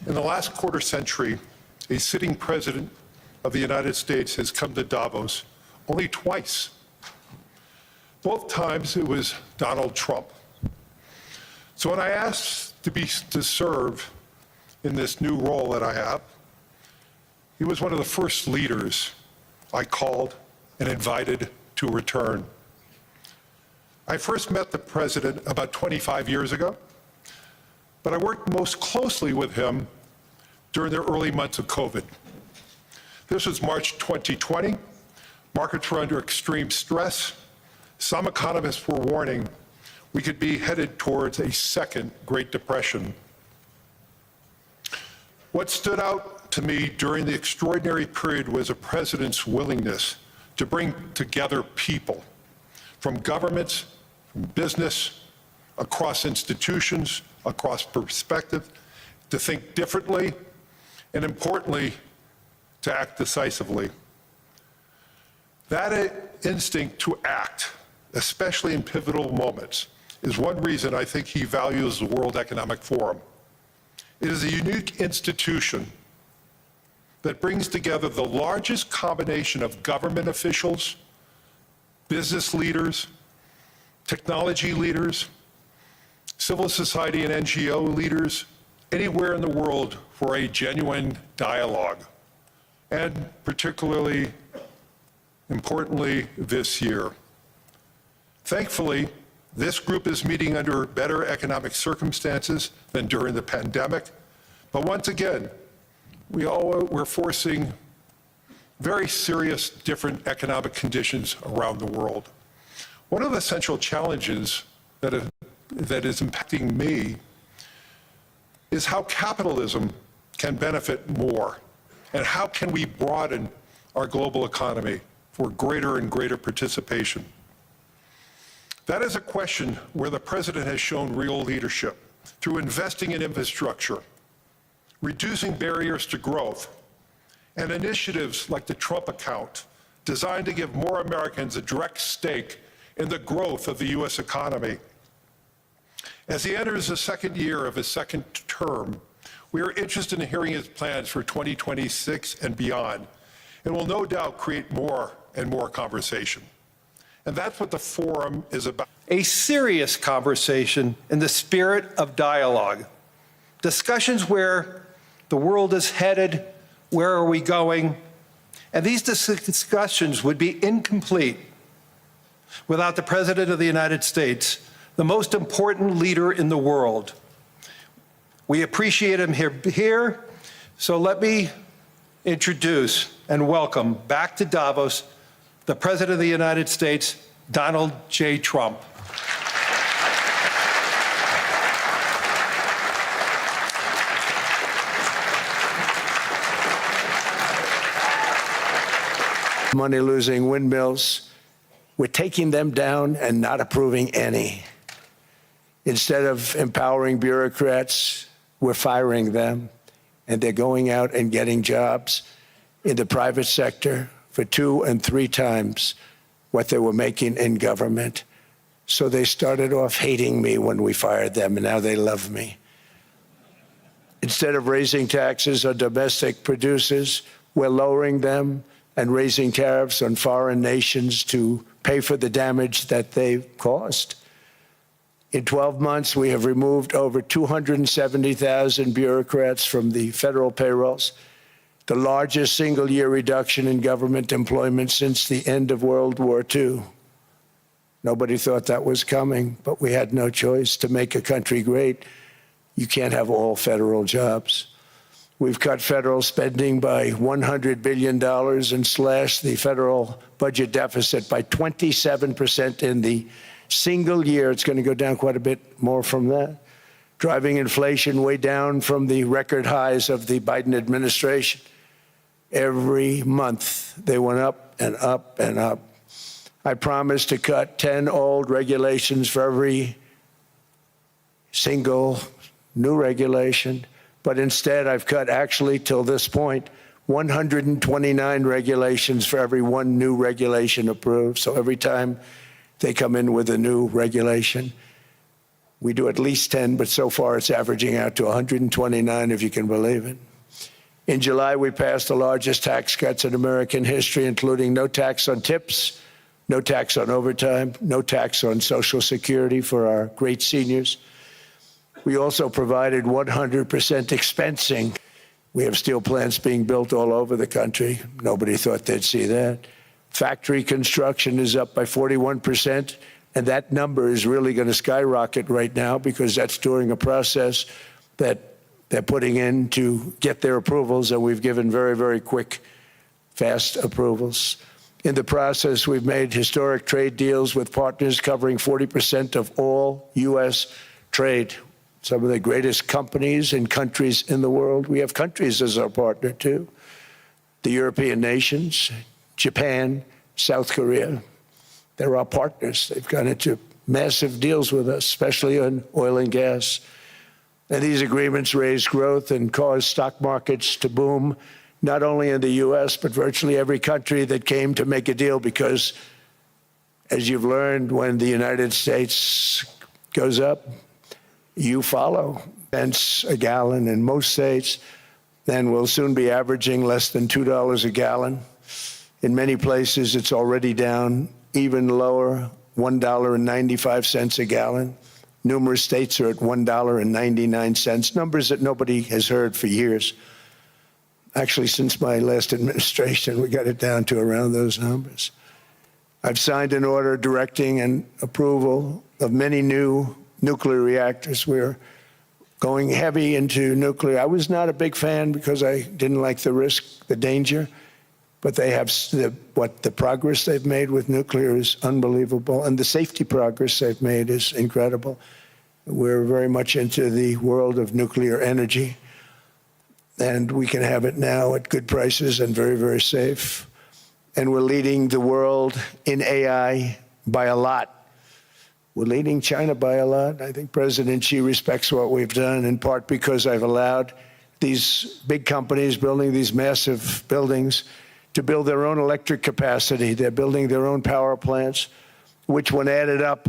In the last quarter century, a sitting president of the United States has come to Davos only twice. Both times it was Donald Trump. So when I asked to serve in this new role that I have, he was one of the first leaders I called and invited to return. I first met the president about 25 years ago, but I worked most closely with him during the early months of COVID. This was March 2020. Markets were under extreme stress. Some economists were warning we could be headed towards a second Great Depression. What stood out to me during the extraordinary period was a president's willingness to bring together people from governments, from business, across institutions, across perspective, to think differently, and importantly, to act decisively. That instinct to act, especially in pivotal moments, is one reason I think he values the World Economic Forum. It is a unique institution that brings together the largest combination of government officials, business leaders, technology leaders, civil society and NGO leaders, anywhere in the world for a genuine dialogue, and particularly importantly this year. Thankfully, this group is meeting under better economic circumstances than during the pandemic, but once again, we're facing very serious different economic conditions around the world. One of the central challenges that is impacting me is how capitalism can benefit more, and how can we broaden our global economy for greater and greater participation. That is a question where the president has shown real leadership through investing in infrastructure, reducing barriers to growth, and initiatives like the Trump account, designed to give more Americans a direct stake in the growth of the U.S. economy. As he enters the second year of his second term, we are interested in hearing his plans for 2026 and beyond, and will no doubt create more and more conversation. And that's what the forum is about. A serious conversation in the spirit of dialogue. Discussions where the world is headed, where are we going? And these discussions would be incomplete without the President of the United States, the most important leader in the world. We appreciate him here, so let me introduce and welcome back to Davos the President of the United States, Donald J. Trump. Money-losing windmills, we're taking them down and not approving any. Instead of empowering bureaucrats, we're firing them, and they're going out and getting jobs in the private sector for 2 and 3 times what they were making in government. So they started off hating me when we fired them, and now they love me. Instead of raising taxes on domestic producers, we're lowering them and raising tariffs on foreign nations to pay for the damage that they've caused. In 12 months, we have removed over 270,000 bureaucrats from the federal payrolls, the largest single-year reduction in government employment since the end of World War II. Nobody thought that was coming, but we had no choice. To make a country great, you can't have all federal jobs. We've cut federal spending by $100 billion and slashed the federal budget deficit by 27% in the single year. It's going to go down quite a bit more from that, driving inflation way down from the record highs of the Biden administration. Every month, they went up and up and up. I promised to cut 10 old regulations for every single new regulation, but instead I've cut, actually till this point, 129 regulations for every 1 new regulation approved. So every time they come in with a new regulation, We do at least 10, but so far it's averaging out to 129, if you can believe it. In July, we passed the largest tax cuts in American history, including no tax on tips, no tax on overtime, no tax on Social Security for our great seniors. We also provided 100% expensing. We have steel plants being built all over the country. Nobody thought they'd see that. Factory construction is up by 41%, and that number is really going to skyrocket right now because that's during a process that they're putting in to get their approvals, and we've given very, very quick, fast approvals. In the process, we've made historic trade deals with partners covering 40% of all U.S. trade. Some of the greatest companies and countries in the world. We have countries as our partner, too. The European nations, Japan, South Korea. They're our partners. They've gone into massive deals with us, especially on oil and gas. And these agreements raise growth and cause stock markets to boom, not only in the U.S., but virtually every country that came to make a deal, because, as you've learned, when the United States goes up, you follow. Cents a gallon in most states, then we'll soon be averaging less than $2 a gallon. In many places, it's already down even lower, $1.95 a gallon. Numerous states are at $1.99, numbers that nobody has heard for years. Actually, since my last administration, we got it down to around those numbers. I've signed an order directing and approval of many new nuclear reactors. We're going heavy into nuclear. I was not a big fan because I didn't like the risk, the danger, but they have the progress they've made with nuclear is unbelievable, and the safety progress they've made is incredible. We're very much into the world of nuclear energy, and we can have it now at good prices and very, very safe. And we're leading the world in AI by a lot. We're leading China by a lot. I think President Xi respects what we've done, in part because I've allowed these big companies building these massive buildings to build their own electric capacity. They're building their own power plants, which, when added up,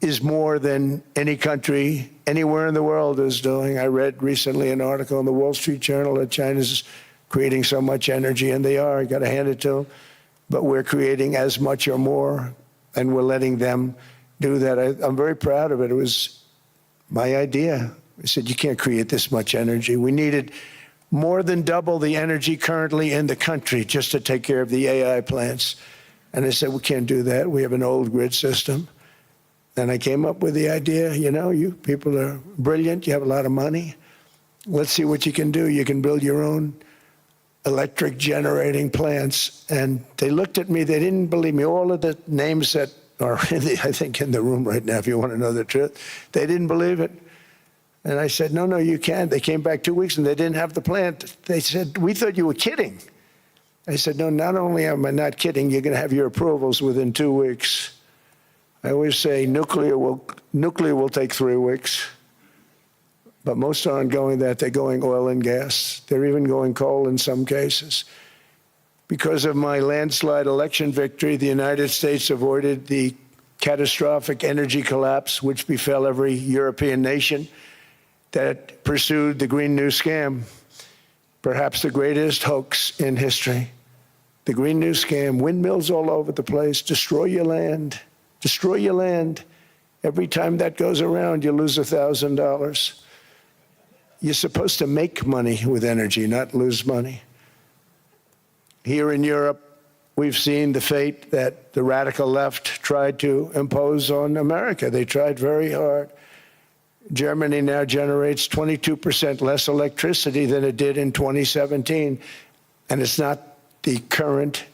is more than any country anywhere in the world is doing. I read recently an article in the Wall Street Journal that China's creating so much energy, and they are. You got to hand it to them. But we're creating as much or more, and we're letting them do that. I'm very proud of it. It was my idea. I said, you can't create this much energy. We needed more than double the energy currently in the country just to take care of the AI plants. And I said, we can't do that. We have an old grid system. And I came up with the idea, you people are brilliant. You have a lot of money. Let's see what you can do. You can build your own electric generating plants. And they looked at me. They didn't believe me. All of the names that are, I think, in the room right now, if you want to know the truth, they didn't believe it. And I said, no, you can't. They came back 2 weeks and they didn't have the plant. They said, we thought you were kidding. I said, no, not only am I not kidding, you're going to have your approvals within 2 weeks. I always say nuclear will take 3 weeks. But most aren't going that. They're going oil and gas. They're even going coal in some cases. Because of my landslide election victory, the United States avoided the catastrophic energy collapse which befell every European nation that pursued the Green New Scam, perhaps the greatest hoax in history. The Green New Scam, windmills all over the place, destroy your land, destroy your land. Every time that goes around, you lose $1,000. You're supposed to make money with energy, not lose money. Here in Europe, we've seen the fate that the radical left tried to impose on America. They tried very hard. Germany now generates 22% less electricity than it did in 2017. And it's not the current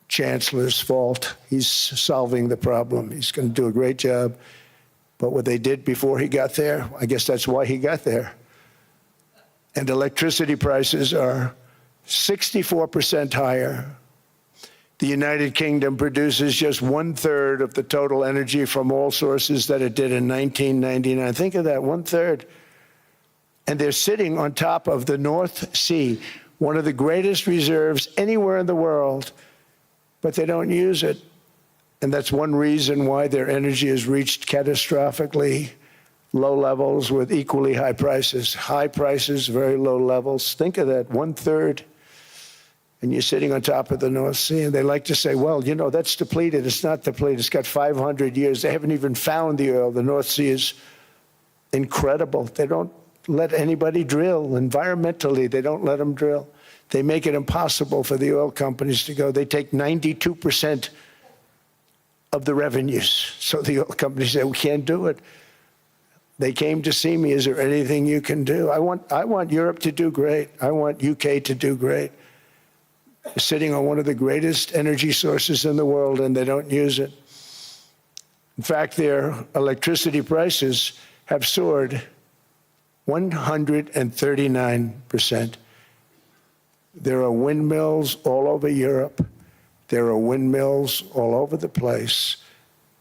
chancellor's fault. He's solving the problem. He's going to do a great job. But what they did before he got there, I guess that's why he got there. And electricity prices are 64% higher. The United Kingdom produces just 1/3 of the total energy from all sources that it did in 1999. Think of that, 1/3. And they're sitting on top of the North Sea, one of the greatest reserves anywhere in the world, but they don't use it. And that's one reason why their energy has reached catastrophically low levels with equally high prices. High prices, very low levels. Think of that, 1/3. And you're sitting on top of the North Sea, and they like to say, well, you know, that's depleted. It's not depleted. It's got 500 years. They haven't even found the oil. The North Sea is incredible. They don't let anybody drill. Environmentally, they don't let them drill. They make it impossible for the oil companies to go. They take 92% of the revenues. So the oil companies say, we can't do it. They came to see me. Is there anything you can do? I want Europe to do great. I want UK to do great. They're sitting on one of the greatest energy sources in the world, and they don't use it. In fact, their electricity prices have soared 139%. There are windmills all over Europe. There are windmills all over the place,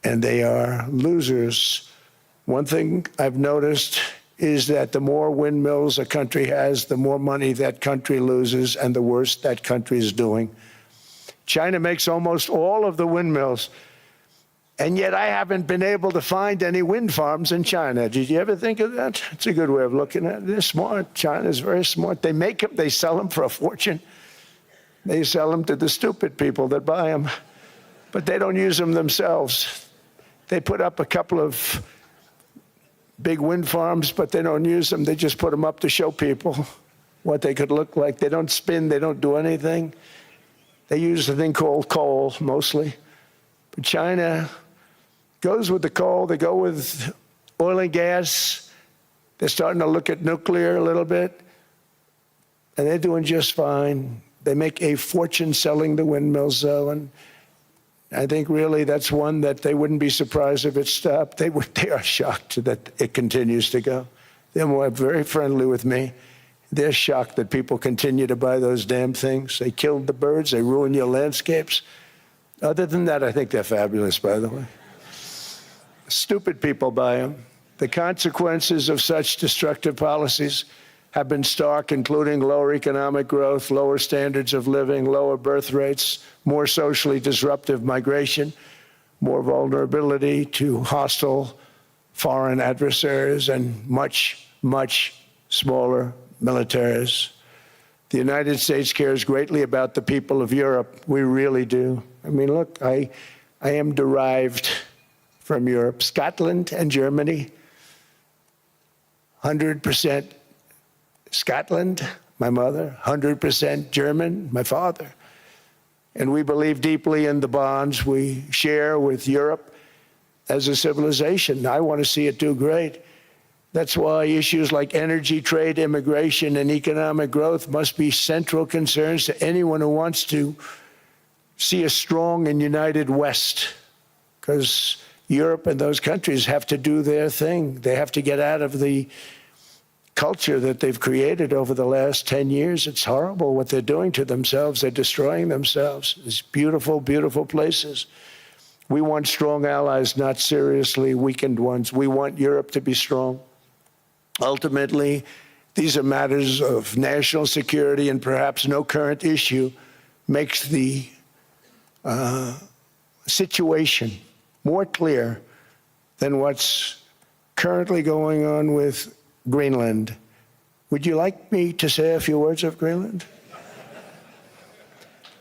and they are losers. One thing I've noticed is that the more windmills a country has, the more money that country loses and the worse that country is doing. China makes almost all of the windmills, and yet I haven't been able to find any wind farms in China. Did you ever think of that? It's a good way of looking at it. They're smart. China's very smart. They make them, they sell them for a fortune. They sell them to the stupid people that buy them, but they don't use them themselves. They put up a couple of big wind farms, but they don't use them. They just put them up to show people what they could look like. They don't spin. They don't do anything. They use a thing called coal, mostly. But China goes with the coal. They go with oil and gas. They're starting to look at nuclear a little bit, and they're doing just fine. They make a fortune selling the windmills, though, and I think really that's one that they wouldn't be surprised if it stopped. They are shocked that it continues to go. They're very friendly with me. They're shocked that people continue to buy those damn things. They killed the birds. They ruin your landscapes. Other than that, I think they're fabulous, by the way. Stupid people buy them. The consequences of such destructive policies have been stark, including lower economic growth, lower standards of living, lower birth rates, more socially disruptive migration, more vulnerability to hostile foreign adversaries, and much, much smaller militaries. The United States cares greatly about the people of Europe. We really do. I mean, look, I am derived from Europe. Scotland and Germany, 100% Scotland, my mother, 100% German, my father. And we believe deeply in the bonds we share with Europe as a civilization. I want to see it do great. That's why issues like energy, trade, immigration, and economic growth must be central concerns to anyone who wants to see a strong and united West, because Europe and those countries have to do their thing. They have to get out of the culture that they've created over the last 10 years. It's horrible what they're doing to themselves. They're destroying themselves. These beautiful, beautiful places. We want strong allies, not seriously weakened ones. We want Europe to be strong. Ultimately, these are matters of national security, and perhaps no current issue makes the situation more clear than what's currently going on with Greenland. Would you like me to say a few words of Greenland?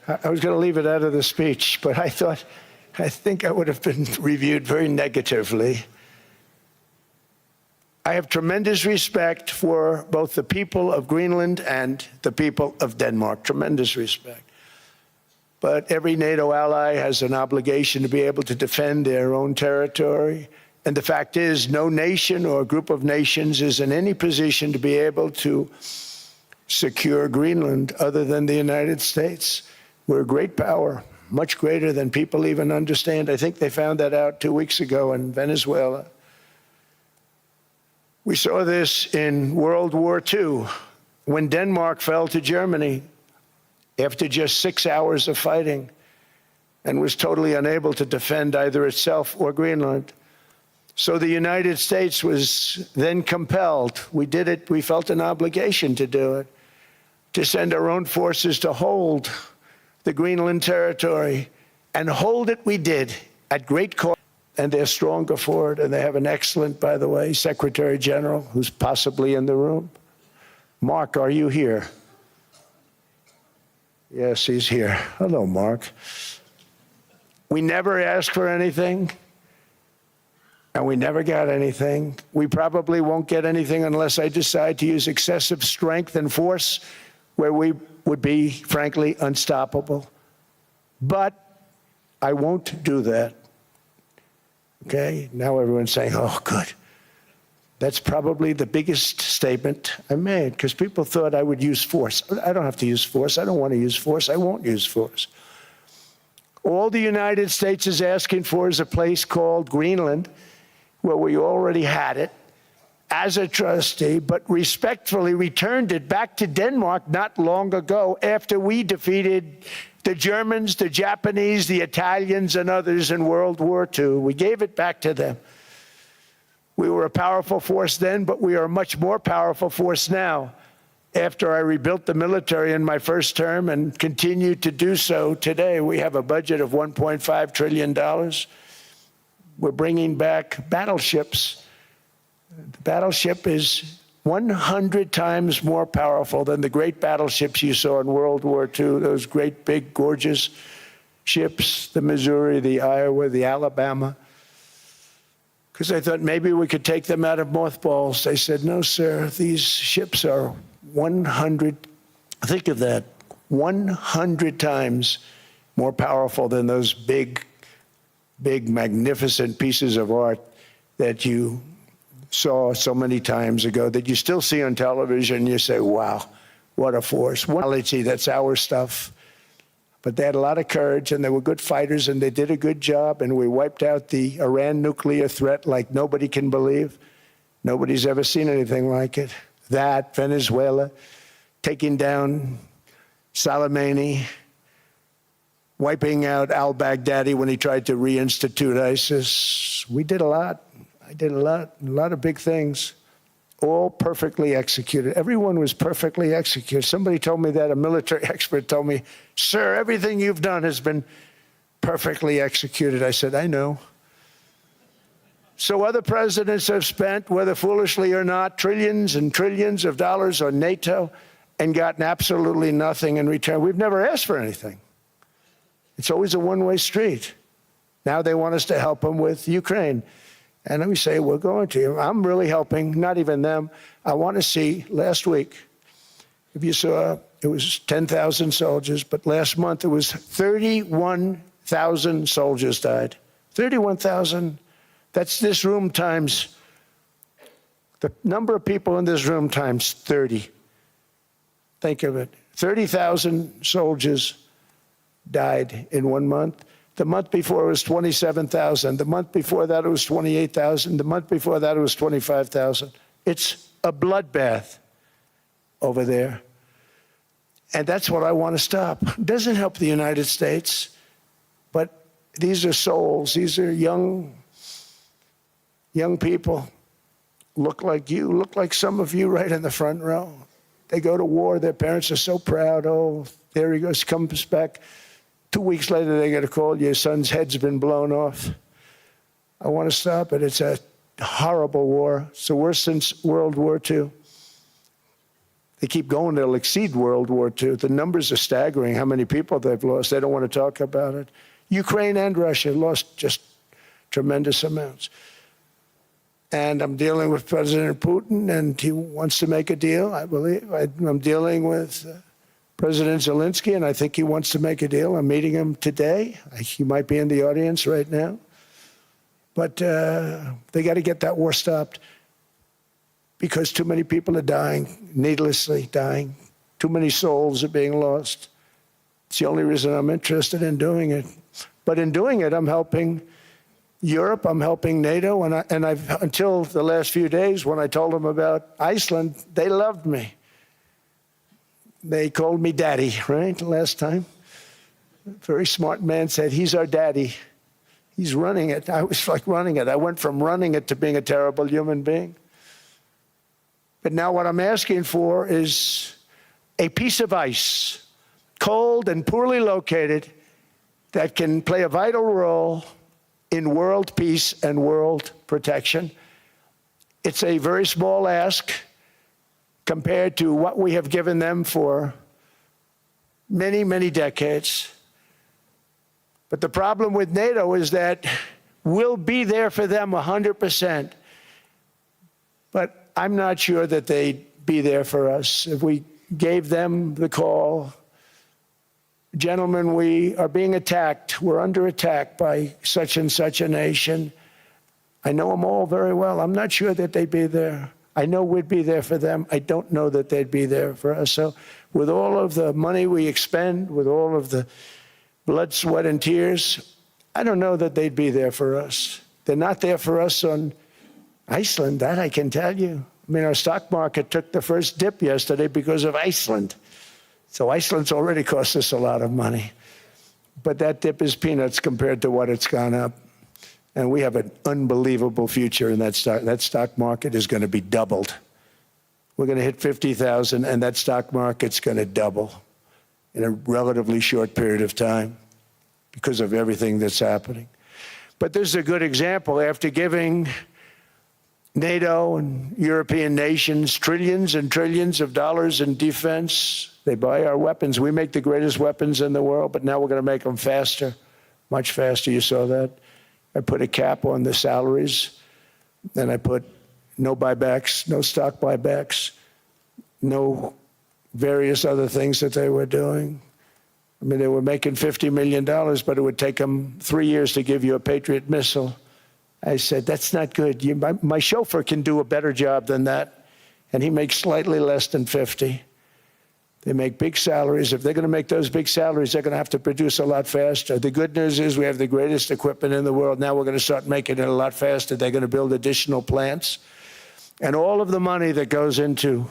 I was going to leave it out of the speech, but I think I would have been reviewed very negatively. I have tremendous respect for both the people of Greenland and the people of Denmark, tremendous respect. But every NATO ally has an obligation to be able to defend their own territory. And the fact is, no nation or group of nations is in any position to be able to secure Greenland other than the United States. We're a great power, much greater than people even understand. I think they found that out 2 weeks ago in Venezuela. We saw this in World War II, when Denmark fell to Germany after just 6 hours of fighting and was totally unable to defend either itself or Greenland. So the United States was then compelled, we did it, we felt an obligation to do it, to send our own forces to hold the Greenland territory, and hold it we did at great cost. and they're stronger for it. And they have an excellent, by the way, Secretary General who's possibly in the room. Mark, are you here? Yes, he's here. Hello, Mark. We never asked for anything, and we never got anything. We probably won't get anything unless I decide to use excessive strength and force where we would be, frankly, unstoppable. But I won't do that. Okay? Now everyone's saying, oh, good. That's probably the biggest statement I made, because people thought I would use force. I don't have to use force. I don't want to use force. I won't use force. All the United States is asking for is a place called Greenland, where we already had it as a trustee, but respectfully returned it back to Denmark not long ago after we defeated the Germans, the Japanese, the Italians, and others in World War II. We gave it back to them. We were a powerful force then, but we are a much more powerful force now. After I rebuilt the military in my first term and continue to do so today, we have a budget of $1.5 trillion. We're bringing back battleships. The battleship is 100 times more powerful than the great battleships you saw in World War II, those great, big, gorgeous ships, the Missouri, the Iowa, the Alabama. Because I thought maybe we could take them out of mothballs. They said, no, sir, these ships are 100, think of that, 100 times more powerful than those big, magnificent pieces of art that you saw so many times ago, that you still see on television. You say, wow, what a force. That's our stuff. But they had a lot of courage, and they were good fighters, and they did a good job, and we wiped out the Iran nuclear threat like nobody can believe. Nobody's ever seen anything like it. That, Venezuela, taking down Soleimani, wiping out al-Baghdadi when he tried to reinstitute ISIS. We did a lot. I did a lot of big things, all perfectly executed. Everyone was perfectly executed. Somebody told me that, a military expert told me, sir, everything you've done has been perfectly executed. I said, I know. So other presidents have spent, whether foolishly or not, trillions and trillions of dollars on NATO and gotten absolutely nothing in return. We've never asked for anything. It's always a one-way street. Now they want us to help them with Ukraine. And we say, we're going to. I'm really helping, not even them. I want to see, last week, if you saw, it was 10,000 soldiers, but last month it was 31,000 soldiers died. 31,000. That's this room times, the number of people in this room times 30. Think of it. 30,000 soldiers died in 1 month. The month before it was 27,000. The month before that it was 28,000. The month before that it was 25,000. It's a bloodbath over there. And that's what I want to stop. It doesn't help the United States, but these are souls. These are young people. Look like you, look like some of you right in the front row. They go to war. Their parents are so proud. Oh, there he goes, comes back. 2 weeks later, they get a call, your son's head's been blown off. I want to stop it. It's a horrible war. It's the worst since World War II. They keep going, they'll exceed World War II. The numbers are staggering, how many people they've lost. They don't want to talk about it. Ukraine and Russia lost just tremendous amounts. And I'm dealing with President Putin, and he wants to make a deal, I believe. I'm dealing with President Zelensky, and I think he wants to make a deal. I'm meeting him today. He might be in the audience right now. But they got to get that war stopped, because too many people are dying, needlessly dying. Too many souls are being lost. It's the only reason I'm interested in doing it. But in doing it, I'm helping Europe, I'm helping NATO, and I've until the last few days, when I told them about Iceland, they loved me. They called me daddy, right, last time. A very smart man said, he's our daddy. He's running it. I was like running it. I went from running it to being a terrible human being. But now what I'm asking for is a piece of ice, cold and poorly located, that can play a vital role in world peace and world protection. It's a very small ask compared to what we have given them for many, many decades. But the problem with NATO is that we'll be there for them 100%. But I'm not sure that they'd be there for us. If we gave them the call, gentlemen, we are being attacked. We're under attack by such and such a nation. I know them all very well. I'm not sure that they'd be there. I know we'd be there for them. I don't know that they'd be there for us. So with all of the money we expend, with all of the blood, sweat, and tears, I don't know that they'd be there for us. They're not there for us on Iceland, that I can tell you. I mean, our stock market took the first dip yesterday because of Iceland. So Iceland's already cost us a lot of money. But that dip is peanuts compared to what it's gone up. And we have an unbelievable future in that stock. That stock market is going to be doubled. We're going to hit 50,000, and that stock market's going to double in a relatively short period of time because of everything that's happening. But this is a good example. After giving NATO and European nations trillions and trillions of dollars in defense, they buy our weapons. We make the greatest weapons in the world, but now we're going to make them faster, much faster. You saw that. I put a cap on the salaries, and I put no buybacks, no stock buybacks, no various other things that they were doing. I mean, they were making $50 million, but it would take them 3 years to give you a Patriot missile. I said, that's not good. My chauffeur can do a better job than that, and he makes slightly less than 50. They make big salaries. If they're going to make those big salaries, they're going to have to produce a lot faster. The good news is we have the greatest equipment in the world. Now we're going to start making it a lot faster. They're going to build additional plants. And all of the money that goes into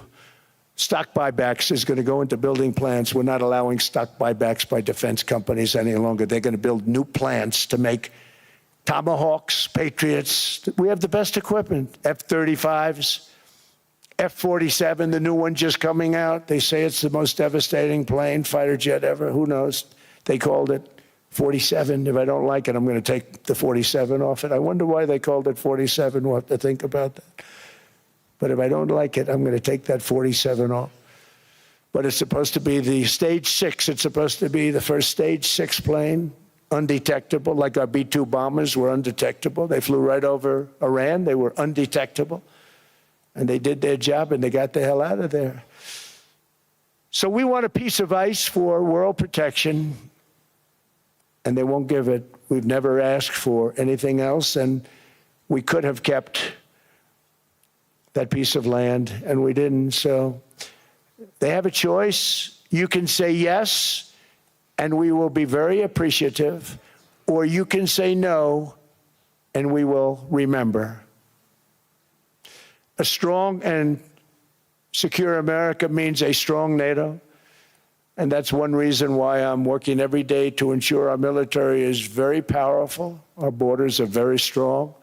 stock buybacks is going to go into building plants. We're not allowing stock buybacks by defense companies any longer. They're going to build new plants to make Tomahawks, Patriots. We have the best equipment, F-35s. F-47, the new one just coming out. They say it's the most devastating plane, fighter jet ever. Who knows? They called it 47. If I don't like it, I'm going to take the 47 off it. I wonder why they called it 47. We'll have to think about that. But if I don't like it, I'm going to take that 47 off. But it's supposed to be the Stage 6. It's supposed to be the first Stage 6 plane, undetectable, like our B-2 bombers were undetectable. They flew right over Iran. They were undetectable. And they did their job, and they got the hell out of there. So we want a piece of ice for world protection, and they won't give it. We've never asked for anything else, and we could have kept that piece of land, and we didn't. So they have a choice. You can say yes, and we will be very appreciative, or you can say no, and we will remember. A strong and secure America means a strong NATO, and that's one reason why I'm working every day to ensure our military is very powerful, our borders are very strong,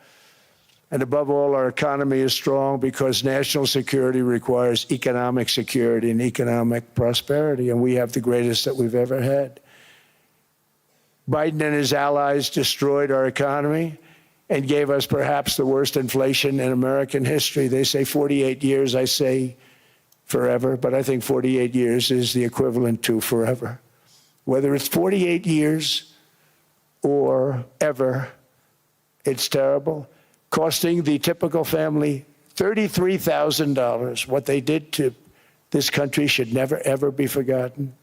and above all, our economy is strong because national security requires economic security and economic prosperity, and we have the greatest that we've ever had. Biden and his allies destroyed our economy and gave us perhaps the worst inflation in American history. They say 48 years, I say forever, but I think 48 years is the equivalent to forever. Whether it's 48 years or ever, it's terrible, costing the typical family $33,000. What they did to this country should never, ever be forgotten.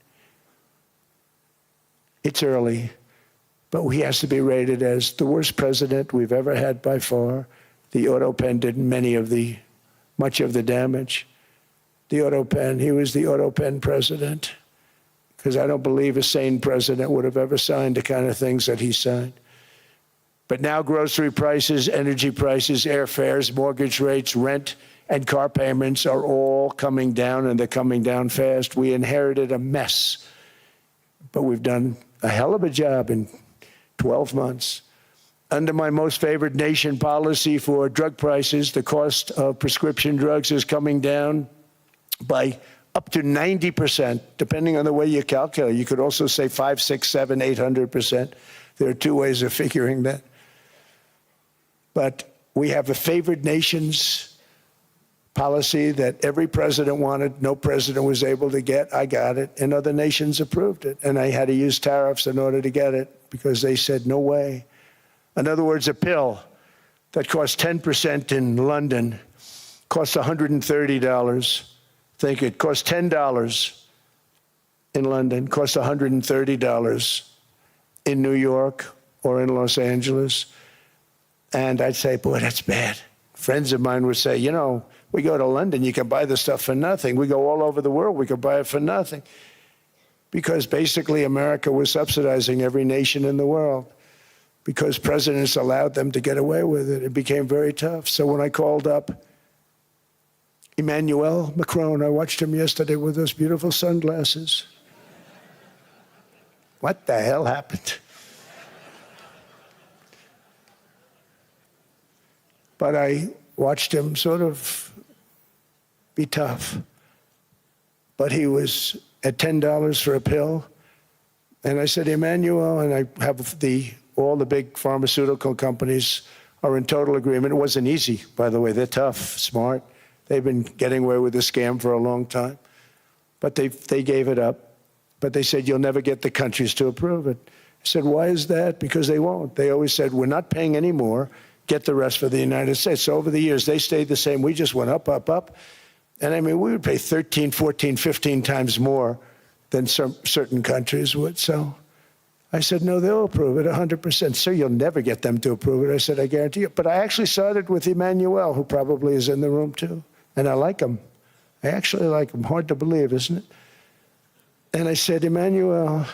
It's early, but he has to be rated as the worst president we've ever had by far. The auto pen did much of the damage. The auto pen, he was the auto pen president, because I don't believe a sane president would have ever signed the kind of things that he signed. But now grocery prices, energy prices, airfares, mortgage rates, rent, and car payments are all coming down, and they're coming down fast. We inherited a mess, but we've done a hell of a job in 12 months. Under my most favored nation policy for drug prices, the cost of prescription drugs is coming down by up to 90%, depending on the way you calculate. You could also say 5, 6, 7, 800%. There are two ways of figuring that. But we have a favored nations policy that every president wanted, no president was able to get. I got it, and other nations approved it. And I had to use tariffs in order to get it because they said, no way. In other words, a pill that costs 10% in London costs $130. Think it costs $10 in London, costs $130 in New York or in Los Angeles. And I'd say, boy, that's bad. Friends of mine would say, you know, we go to London, you can buy the stuff for nothing. We go all over the world, we can buy it for nothing. Because basically America was subsidizing every nation in the world because presidents allowed them to get away with it. It became very tough. So when I called up Emmanuel Macron, I watched him yesterday with those beautiful sunglasses. What the hell happened? But I watched him sort of be tough. But he was at $10 for a pill. And I said, Emmanuel, and I have all the big pharmaceutical companies are in total agreement. It wasn't easy, by the way. They're tough, smart. They've been getting away with this scam for a long time. But they gave it up. But they said, you'll never get the countries to approve it. I said, why is that? Because they won't. They always said, we're not paying any more. Get the rest for the United States. So over the years, they stayed the same. We just went up, up, up. And I mean, we would pay 13, 14, 15 times more than certain countries would. So I said, no, they'll approve it 100%. Sir, you'll never get them to approve it. I said, I guarantee you. But I actually started with Emmanuel, who probably is in the room too. And I like him. I actually like him. Hard to believe, isn't it? And I said, Emmanuel,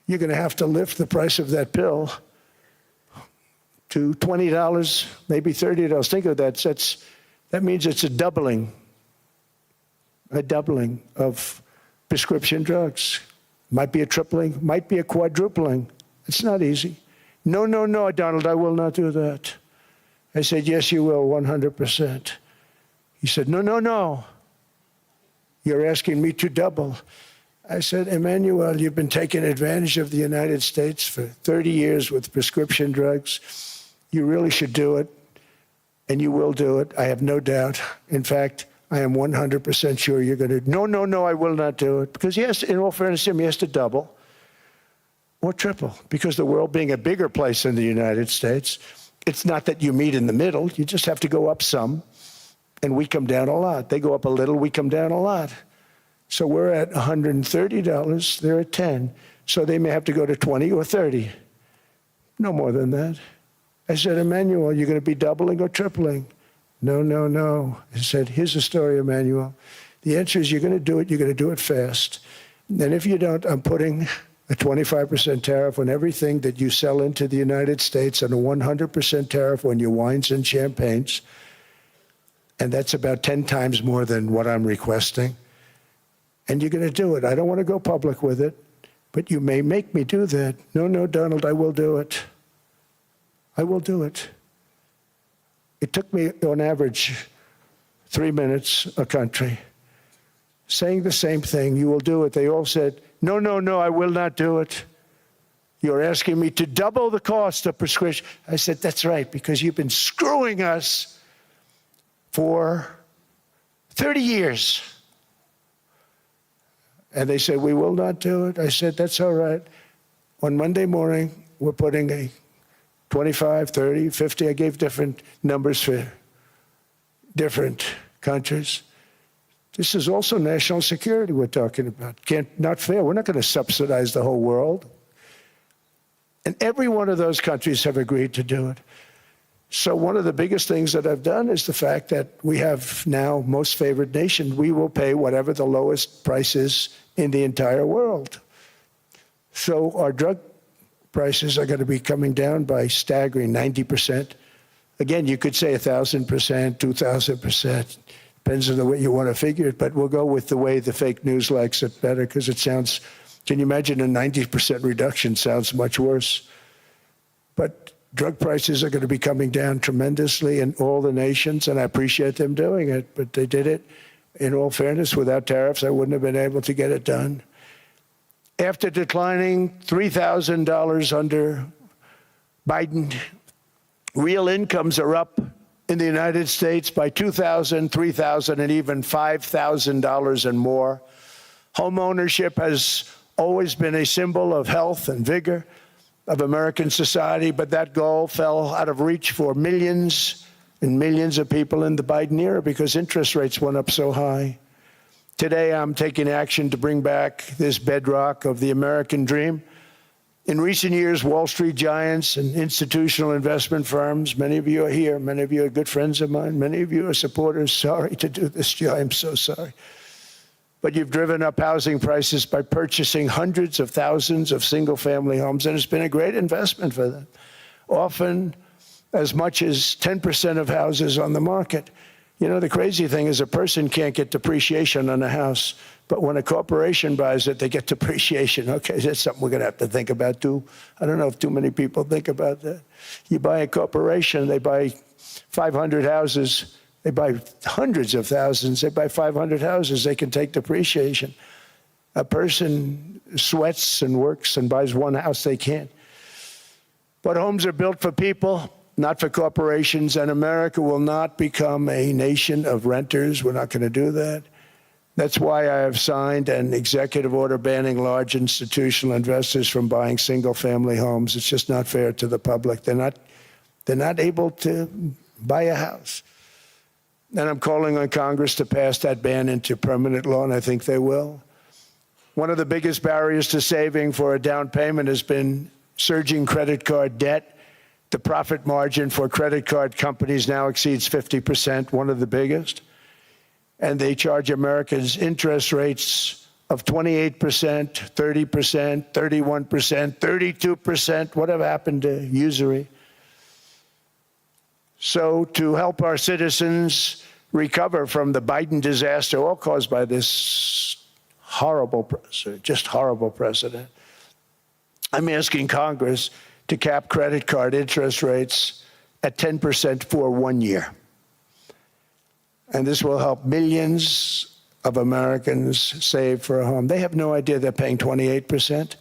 you're going to have to lift the price of that pill to $20, maybe $30. Think of that. That means it's a doubling of prescription drugs. Might be a tripling, might be a quadrupling. It's not easy. No, no, no, Donald, I will not do that. I said, yes, you will, 100%. He said, no, no, no. You're asking me to double. I said, Emmanuel, you've been taking advantage of the United States for 30 years with prescription drugs. You really should do it, and you will do it. I have no doubt. In fact, I am 100% sure you're going to. No, no, no, I will not do it. Because yes, in all fairness to him, he has to double or triple. Because the world being a bigger place than the United States, it's not that you meet in the middle. You just have to go up some, and we come down a lot. They go up a little, we come down a lot. So we're at $130, they're at 10. So they may have to go to 20 or 30. No more than that. I said, Emmanuel, you're going to be doubling or tripling? No, no, no. I said, here's the story, Emmanuel. The answer is you're going to do it. You're going to do it fast. And if you don't, I'm putting a 25% tariff on everything that you sell into the United States and a 100% tariff on your wines and champagnes. And that's about 10 times more than what I'm requesting. And you're going to do it. I don't want to go public with it, but you may make me do that. No, no, Donald, I will do it. I will do it. It took me, on average, 3 minutes a country, saying the same thing. You will do it. They all said, no, no, no, I will not do it. You're asking me to double the cost of prescription. I said, that's right, because you've been screwing us for 30 years. And they said, we will not do it. I said, that's all right. On Monday morning, we're putting a 25, 30, 50. I gave different numbers for different countries. This is also national security we're talking about. Not fair. We're not going to subsidize the whole world. And every one of those countries have agreed to do it. So one of the biggest things that I've done is the fact that we have now most favored nation. We will pay whatever the lowest price is in the entire world. So our drug prices are going to be coming down by staggering 90%. Again, you could say 1,000%, 2,000%. Depends on the way you want to figure it, but we'll go with the way the fake news likes it better because it sounds, can you imagine a 90% reduction sounds much worse. But drug prices are going to be coming down tremendously in all the nations, and I appreciate them doing it, but they did it. In all fairness, without tariffs, I wouldn't have been able to get it done. After declining $3,000 under Biden, Real incomes are up in the United States by $2,000, $3,000, and even $5,000 and more. Home ownership has always been a symbol of health and vigor of American society, but that goal fell out of reach for millions and millions of people in the Biden era because interest rates went up so high. Today, I'm taking action to bring back this bedrock of the American dream. In recent years, Wall Street giants and institutional investment firms, many of you are here, many of you are good friends of mine, many of you are supporters. Sorry to do this, Joe, I'm so sorry. But you've driven up housing prices by purchasing hundreds of thousands of single-family homes, and it's been a great investment for them. Often as much as 10% of houses on the market. You know, the crazy thing is a person can't get depreciation on a house, but when a corporation buys it, they get depreciation. Okay, that's something we're going to have to think about, too. I don't know if too many people think about that. You buy a corporation, they buy 500 houses. They buy hundreds of thousands. They buy 500 houses. They can take depreciation. A person sweats and works and buys one house, they can't. But homes are built for people, not for corporations, and America will not become a nation of renters. We're not going to do that. That's why I have signed an executive order banning large institutional investors from buying single-family homes. It's just not fair to the public. They're not able to buy a house. And I'm calling on Congress to pass that ban into permanent law, and I think they will. One of the biggest barriers to saving for a down payment has been surging credit card debt. The profit margin for credit card companies now exceeds 50%, one of the biggest. And they charge Americans interest rates of 28%, 30%, 31%, 32%. Whatever happened to usury? So to help our citizens recover from the Biden disaster, all caused by this horrible precedent, I'm asking Congress to cap credit card interest rates at 10% for 1 year. And this will help millions of Americans save for a home. They have no idea they're paying 28%.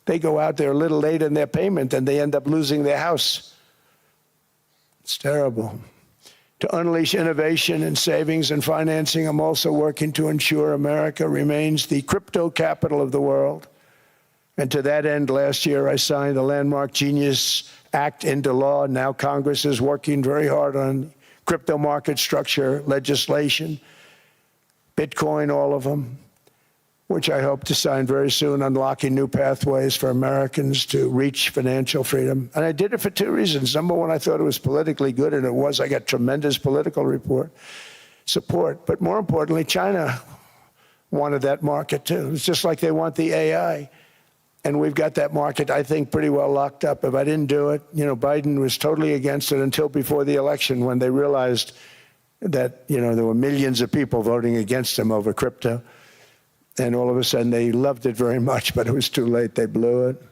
They go out there a little late in their payment and they end up losing their house. It's terrible. To unleash innovation in savings and financing, I'm also working to ensure America remains the crypto capital of the world. And to that end, last year, I signed the landmark Genius Act into law. Now Congress is working very hard on crypto market structure legislation, Bitcoin, all of them, which I hope to sign very soon, unlocking new pathways for Americans to reach financial freedom. And I did it for two reasons. Number one, I thought it was politically good, and it was. I got tremendous political support. But more importantly, China wanted that market, too. It's just like they want the AI. And we've got that market, I think, pretty well locked up. If I didn't do it, you know, Biden was totally against it until before the election when they realized that, you know, there were millions of people voting against him over crypto. And all of a sudden, they loved it very much, but it was too late. They blew it.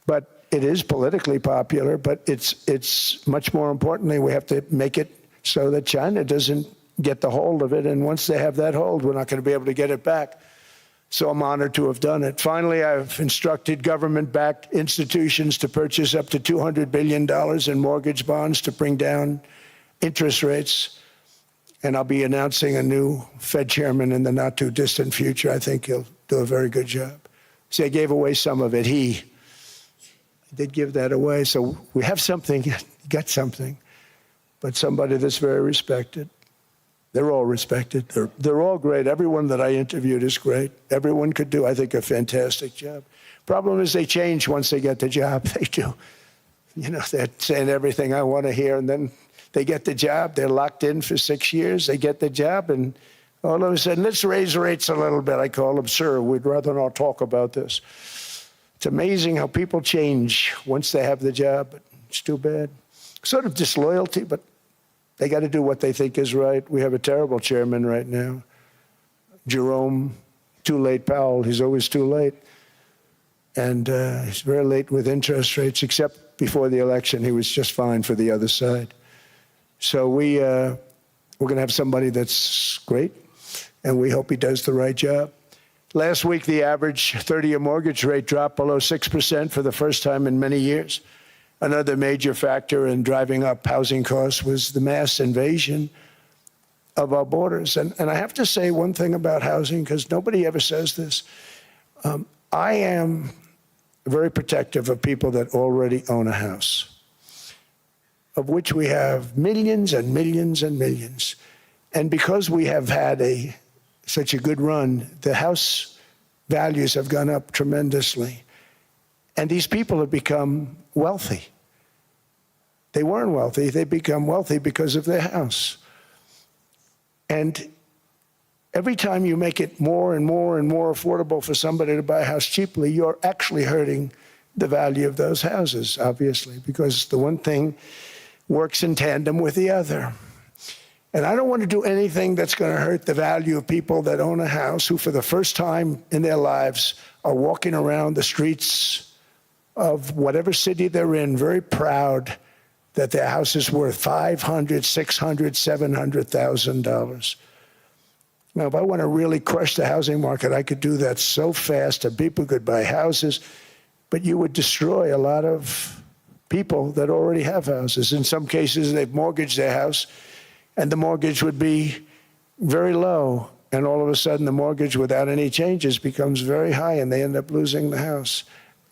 But it is politically popular, but it's much more importantly, we have to make it so that China doesn't get the hold of it. And once they have that hold, we're not going to be able to get it back. So I'm honored to have done it. Finally, I've instructed government-backed institutions to purchase up to $200 billion in mortgage bonds to bring down interest rates. And I'll be announcing a new Fed chairman in the not-too-distant future. I think he'll do a very good job. See, I gave away some of it. He did give that away. So we have something, got something, but somebody that's very respected. They're all respected. They're all great. Everyone that I interviewed is great. Everyone could do, I think, a fantastic job. Problem is they change once they get the job. They do. You know, they're saying everything I want to hear, and then they get the job. They're locked in for 6 years. They get the job, and all of a sudden, let's raise rates a little bit. I call them, sir, we'd rather not talk about this. It's amazing how people change once they have the job, but it's too bad. Sort of disloyalty, but they got to do what they think is right. We have a terrible chairman right now. Jerome, too late Powell. He's always too late. And he's very late with interest rates, except before the election, he was just fine for the other side. So we're going to have somebody that's great, and we hope he does the right job. Last week, the average 30-year mortgage rate dropped below 6% for the first time in many years. Another major factor in driving up housing costs was the mass invasion of our borders. And I have to say one thing about housing, because nobody ever says this. I am very protective of people that already own a house, of which we have millions and millions and millions. And because we have had such a good run, the house values have gone up tremendously. And these people have become wealthy. They weren't wealthy. They become wealthy because of their house. And every time you make it more and more and more affordable for somebody to buy a house cheaply, you're actually hurting the value of those houses, obviously, because the one thing works in tandem with the other. And I don't want to do anything that's going to hurt the value of people that own a house who, for the first time in their lives, are walking around the streets of whatever city they're in, very proud that their house is worth $500,000, $600,000, $700,000. Now, if I want to really crush the housing market, I could do that so fast and people could buy houses, but you would destroy a lot of people that already have houses. In some cases, they've mortgaged their house, and the mortgage would be very low, and all of a sudden the mortgage without any changes becomes very high, and they end up losing the house.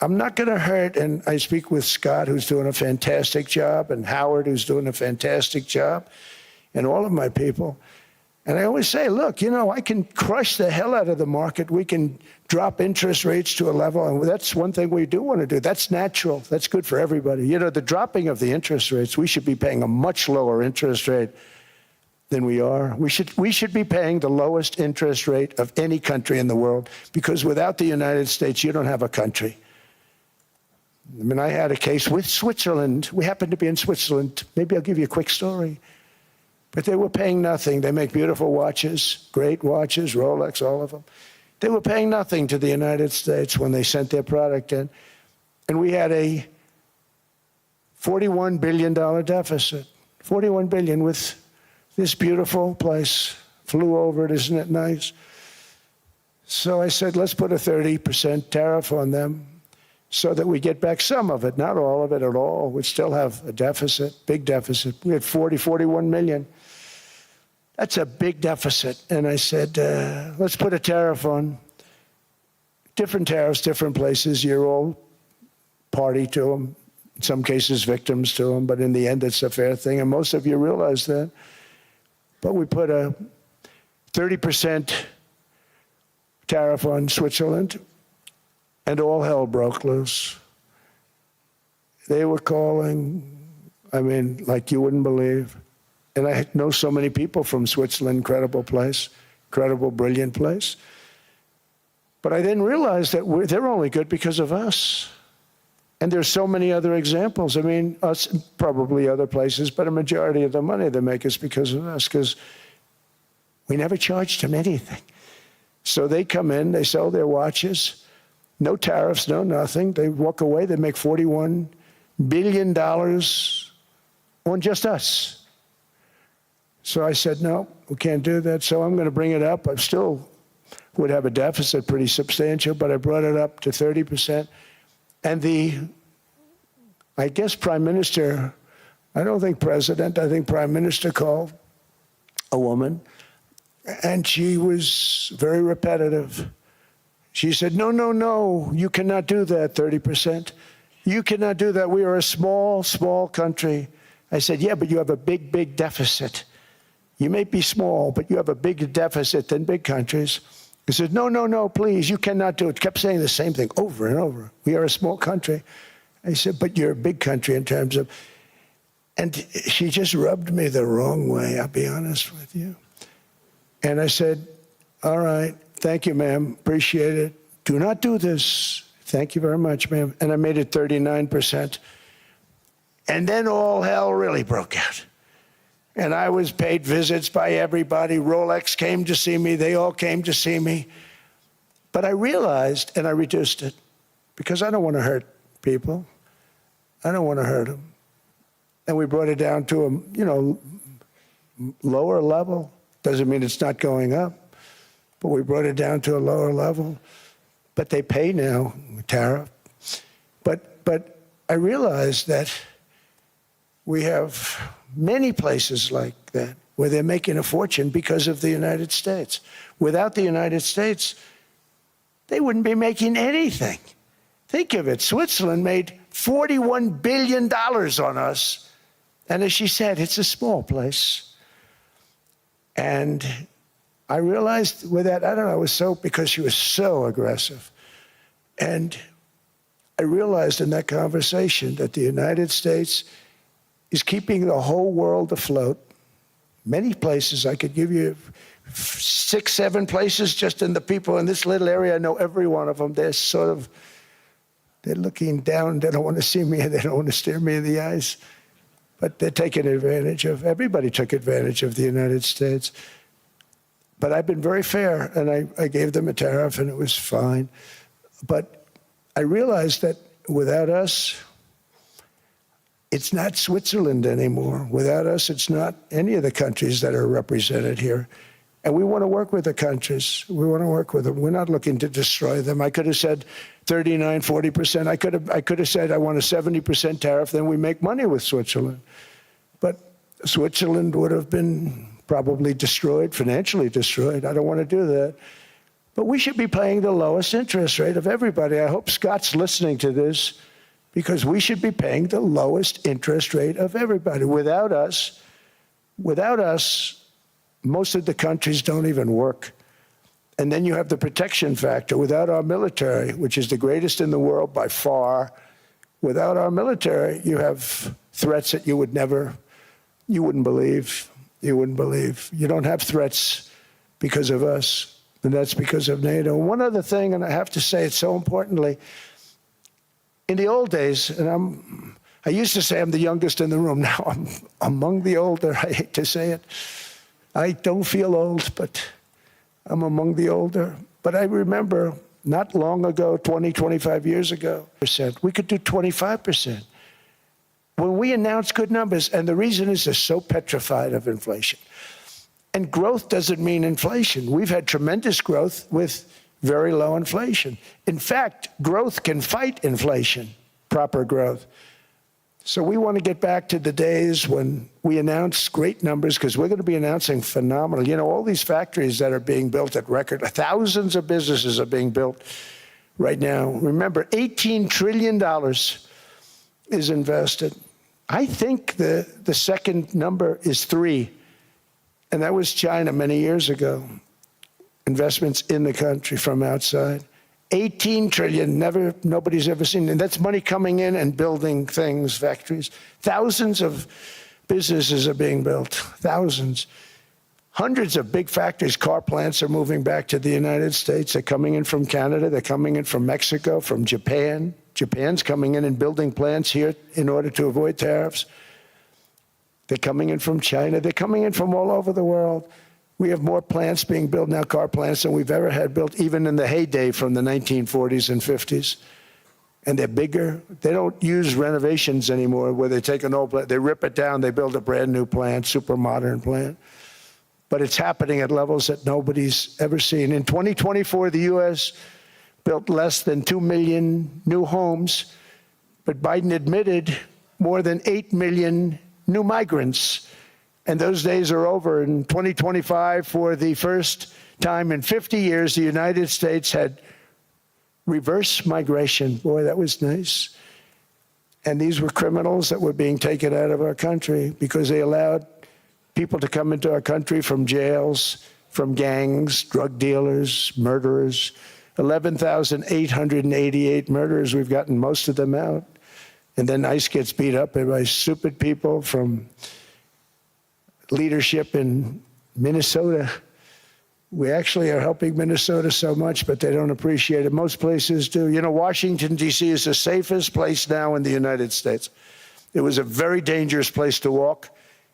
I'm not going to hurt, and I speak with Scott, who's doing a fantastic job, and Howard, who's doing a fantastic job, and all of my people. And I always say, look, I can crush the hell out of the market. We can drop interest rates to a level, and that's one thing we do want to do. That's natural. That's good for everybody. The dropping of the interest rates, we should be paying a much lower interest rate than we are. We should be paying the lowest interest rate of any country in the world, because without the United States, you don't have a country. I mean, I had a case with Switzerland. We happened to be in Switzerland. Maybe I'll give you a quick story. But they were paying nothing. They make beautiful watches, great watches, Rolex, all of them. They were paying nothing to the United States when they sent their product in. And we had a $41 billion deficit. $41 billion with this beautiful place. Flew over it, isn't it nice? So I said, let's put a 30% tariff on them so that we get back some of it, not all of it at all. We'd still have a deficit, big deficit. We had 41 million. That's a big deficit. And I said, let's put a tariff on. Different tariffs, different places. You're all party to them. In some cases, victims to them. But in the end, it's a fair thing. And most of you realize that. But we put a 30% tariff on Switzerland, and all hell broke loose. They were calling, like you wouldn't believe. And I know so many people from Switzerland, incredible place, incredible, brilliant place. But I didn't realize that they're only good because of us. And there's so many other examples. Us, probably other places, but a majority of the money they make is because of us, because we never charged them anything. So they come in, they sell their watches, no tariffs, no nothing. They walk away, they make $41 billion on just us. So I said, no, we can't do that. So I'm going to bring it up. I still would have a deficit pretty substantial, but I brought it up to 30%. And I guess Prime Minister, I don't think President, I think Prime Minister called a woman, and she was very repetitive. She said, no, no, no, you cannot do that, 30%. You cannot do that. We are a small, small country. I said, yeah, but you have a big, big deficit. You may be small, but you have a bigger deficit than big countries. He said, no, no, no, please, you cannot do it. Kept saying the same thing over and over. We are a small country. I said, but you're a big country in terms of, and she just rubbed me the wrong way, I'll be honest with you. And I said, all right, thank you, ma'am, appreciate it. Do not do this. Thank you very much, ma'am. And I made it 39%. And then all hell really broke out. And I was paid visits by everybody. Rolex came to see me. They all came to see me. But I realized, and I reduced it, because I don't want to hurt people. I don't want to hurt them. And we brought it down to a, lower level. Doesn't mean it's not going up, but we brought it down to a lower level. But they pay now, tariff. But I realized that we have many places like that where they're making a fortune because of the United States. Without the United States, they wouldn't be making anything. Think of it. Switzerland made $41 billion on us. And as she said, it's a small place. And I realized with that, I don't know, it was so, because she was so aggressive. And I realized in that conversation that the United States is keeping the whole world afloat. Many places, I could give you 6, 7 places just in the people in this little area. I know every one of them. They're looking down. They don't want to see me. They don't want to stare me in the eyes. But they're taking advantage of, everybody took advantage of the United States. But I've been very fair, and I gave them a tariff, and it was fine. But I realized that without us, it's not Switzerland anymore. Without us, it's not any of the countries that are represented here. And we want to work with the countries. We want to work with them. We're not looking to destroy them. I could have said 39, 40%. I could have said I want a 70% tariff, then we make money with Switzerland. But Switzerland would have been probably destroyed, financially destroyed. I don't want to do that. But we should be paying the lowest interest rate of everybody. I hope Scott's listening to this, because we should be paying the lowest interest rate of everybody. Without us, most of the countries don't even work. And then you have the protection factor. Without our military, which is the greatest in the world by far, without our military, you have threats that you wouldn't believe. You wouldn't believe. You don't have threats because of us, and that's because of NATO. One other thing, and I have to say it so importantly, in the old days, and I used to say I'm the youngest in the room. Now I'm among the older. I hate to say it. I don't feel old, but I'm among the older. But I remember not long ago, 20, 25 years ago, we could do 25%. When we announce good numbers, and the reason is they're so petrified of inflation. And growth doesn't mean inflation. We've had tremendous growth with very low inflation. In fact, growth can fight inflation, proper growth. So we want to get back to the days when we announce great numbers, because we're going to be announcing phenomenal. You know, all these factories that are being built at record, thousands of businesses are being built right now. Remember, $18 trillion is invested. I think the second number is 3, and that was China many years ago. Investments in the country from outside. 18 trillion, nobody's ever seen. And that's money coming in and building things, factories. Thousands of businesses are being built, thousands. Hundreds of big factories, car plants are moving back to the United States. They're coming in from Canada, they're coming in from Mexico, from Japan. Japan's coming in and building plants here in order to avoid tariffs. They're coming in from China, they're coming in from all over the world. We have more plants being built now, car plants, than we've ever had built, even in the heyday from the 1940s and 50s. And they're bigger. They don't use renovations anymore where they take an old plant, they rip it down, they build a brand new plant, super modern plant. But it's happening at levels that nobody's ever seen. In 2024, the U.S. built less than 2 million new homes, but Biden admitted more than 8 million new migrants. And those days are over. In 2025, for the first time in 50 years, the United States had reverse migration. Boy, that was nice. And these were criminals that were being taken out of our country because they allowed people to come into our country from jails, from gangs, drug dealers, murderers. 11,888 murderers. We've gotten most of them out. And then ICE gets beat up by stupid people from leadership in Minnesota. We actually are helping Minnesota so much, but they don't appreciate it. Most places do. You know, Washington, D.C. is the safest place now in the United States. It was a very dangerous place to walk,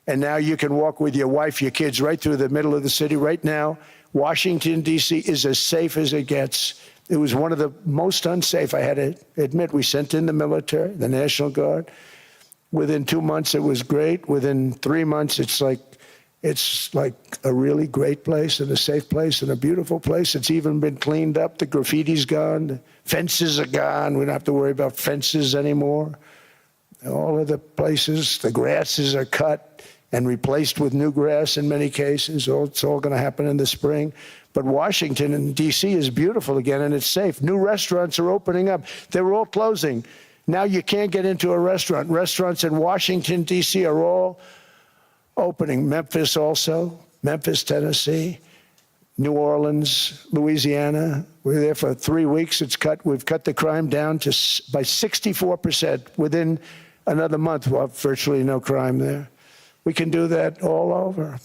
and now you can walk with your wife, your kids, right through the middle of the city. Right now, Washington, D.C. is as safe as it gets. It was one of the most unsafe. I had to admit, we sent in the military, the National Guard. Within 2 months, it was great. Within 3 months, it's like a really great place and a safe place and a beautiful place. It's even been cleaned up. The graffiti's gone. The fences are gone. We don't have to worry about fences anymore. All of the places, the grasses are cut and replaced with new grass in many cases. It's all going to happen in the spring. But Washington and D.C. is beautiful again, and it's safe. New restaurants are opening up. They were all closing. Now you can't get into a restaurant. Restaurants in Washington, D.C. are all opening. Memphis also, Memphis, Tennessee, New Orleans, Louisiana. We're there for 3 weeks. We've cut the crime down by 64%. Within another month, we'll have virtually no crime there. We can do that all over.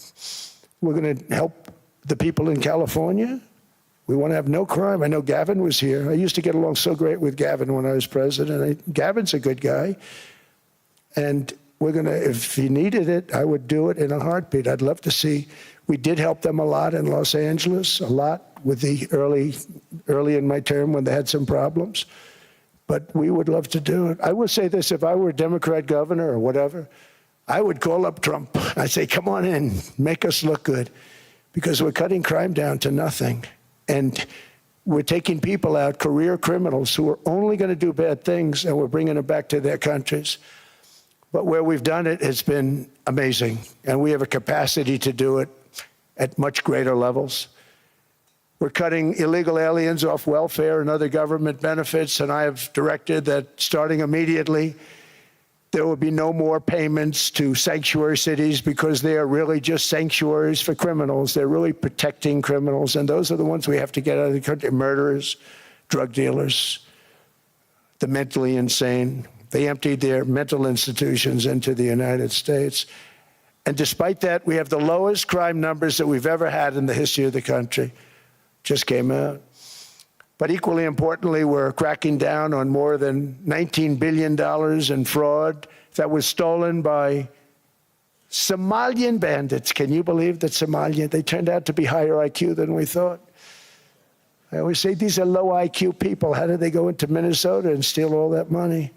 We're going to help the people in California. We want to have no crime. I know Gavin was here. I used to get along so great with Gavin when I was president. Gavin's a good guy. And we're going to, if he needed it, I would do it in a heartbeat. I'd love to see. We did help them a lot in Los Angeles, a lot with the early in my term when they had some problems. But we would love to do it. I will say this, if I were a Democrat governor or whatever, I would call up Trump. I'd say, come on in, make us look good, because we're cutting crime down to nothing. And we're taking people out, career criminals who are only going to do bad things, and we're bringing them back to their countries. But where we've done it has been amazing, and we have a capacity to do it at much greater levels. We're cutting illegal aliens off welfare and other government benefits, and I have directed that starting immediately, there will be no more payments to sanctuary cities, because they are really just sanctuaries for criminals. They're really protecting criminals, and those are the ones we have to get out of the country: murderers, drug dealers, the mentally insane. They emptied their mental institutions into the United States. And despite that, we have the lowest crime numbers that we've ever had in the history of the country. Just came out. But equally importantly, we're cracking down on more than $19 billion in fraud that was stolen by Somalian bandits. Can you believe that Somalian? They turned out to be higher IQ than we thought. I always say these are low IQ people. How did they go into Minnesota and steal all that money?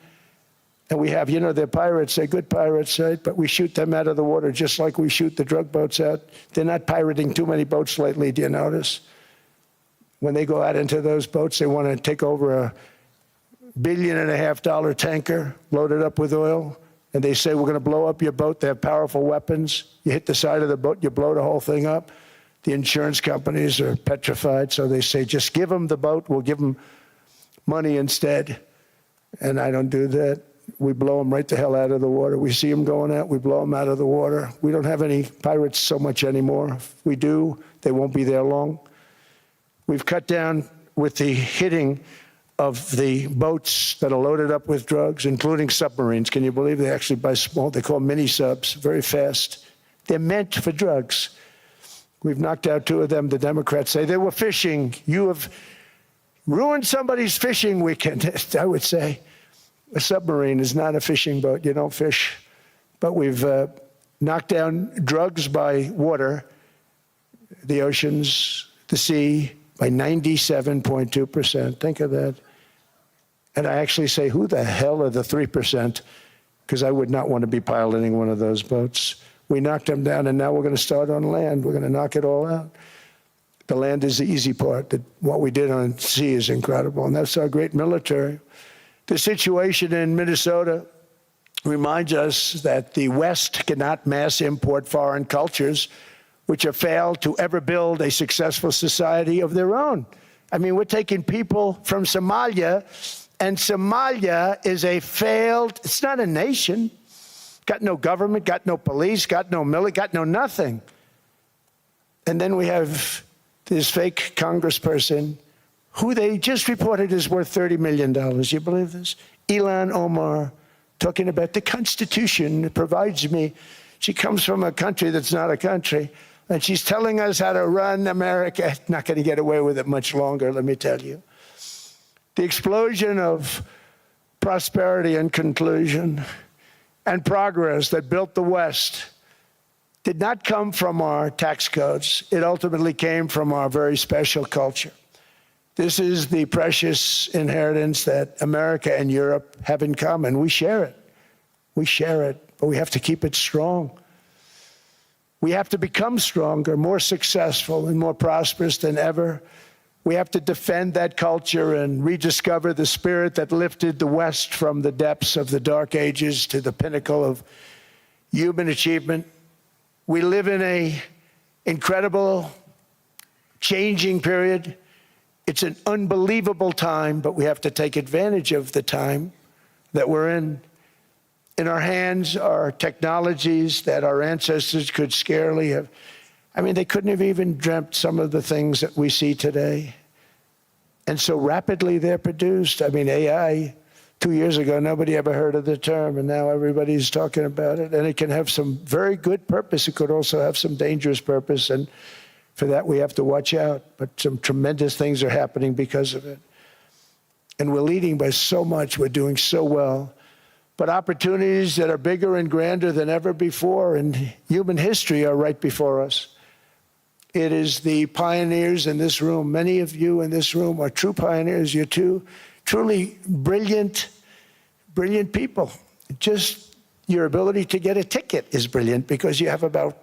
And we have, they're pirates, they're good pirates, right? But we shoot them out of the water just like we shoot the drug boats out. They're not pirating too many boats lately, do you notice? When they go out into those boats, they want to take over $1.5 billion tanker loaded up with oil, and they say, we're going to blow up your boat. They have powerful weapons. You hit the side of the boat, you blow the whole thing up. The insurance companies are petrified, so they say, just give them the boat, we'll give them money instead. And I don't do that. We blow them right the hell out of the water. We see them going out, we blow them out of the water. We don't have any pirates so much anymore. If we do, they won't be there long. We've cut down with the hitting of the boats that are loaded up with drugs, including submarines. Can you believe they actually buy small, they call them mini subs, very fast. They're meant for drugs. We've knocked out 2 of them. The Democrats say they were fishing. You have ruined somebody's fishing weekend, I would say. A submarine is not a fishing boat. You don't fish. But we've knocked down drugs by water, the oceans, the sea, by 97.2%. Think of that. And I actually say, who the hell are the 3%? Because I would not want to be piloting one of those boats. We knocked them down, and now we're going to start on land. We're going to knock it all out. The land is the easy part. What we did on sea is incredible, and that's our great military. The situation in Minnesota reminds us that the West cannot mass import foreign cultures, which have failed to ever build a successful society of their own. I mean, we're taking people from Somalia, and Somalia is a failed, it's not a nation. Got no government, got no police, got no military, got no nothing. And then we have this fake congressperson who they just reported is worth $30 million. You believe this? Ilhan Omar, talking about the Constitution that provides me. She comes from a country that's not a country, and she's telling us how to run America. Not going to get away with it much longer, let me tell you. The explosion of prosperity and conclusion and progress that built the West did not come from our tax codes. It ultimately came from our very special culture. This is the precious inheritance that America and Europe have in common. We share it. We share it, but we have to keep it strong. We have to become stronger, more successful, and more prosperous than ever. We have to defend that culture and rediscover the spirit that lifted the West from the depths of the Dark Ages to the pinnacle of human achievement. We live in an incredible, changing period. It's an unbelievable time, but we have to take advantage of the time that we're in. In our hands are technologies that our ancestors could scarcely have. I mean, they couldn't have even dreamt some of the things that we see today. And so rapidly they're produced. I mean, AI, 2 years ago, nobody ever heard of the term, and now everybody's talking about it. And it can have some very good purpose. It could also have some dangerous purpose, and for that we have to watch out. But some tremendous things are happening because of it. And we're leading by so much. We're doing so well. But opportunities that are bigger and grander than ever before in human history are right before us. It is the pioneers in this room. Many of you in this room are true pioneers. You're truly brilliant people. Just your ability to get a ticket is brilliant because you have about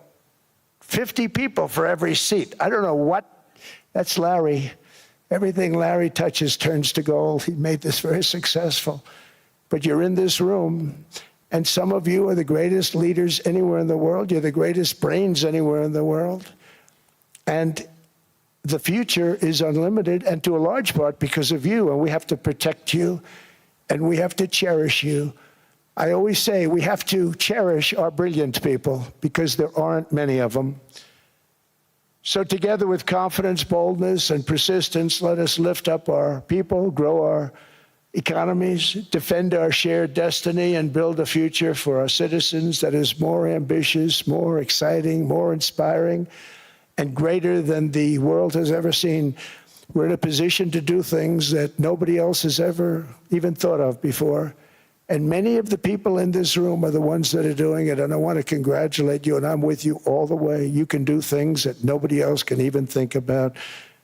50 people for every seat. I don't know what, that's Larry. Everything Larry touches turns to gold. He made this very successful. But you're in this room, and some of you are the greatest leaders anywhere in the world. You're the greatest brains anywhere in the world. And the future is unlimited, and to a large part because of you, and we have to protect you, and we have to cherish you. I always say we have to cherish our brilliant people because there aren't many of them. So together with confidence, boldness, and persistence, let us lift up our people, grow our economies, defend our shared destiny, and build a future for our citizens that is more ambitious, more exciting, more inspiring, and greater than the world has ever seen. We're in a position to do things that nobody else has ever even thought of before. And many of the people in this room are the ones that are doing it, and I want to congratulate you, and I'm with you all the way. You can do things that nobody else can even think about.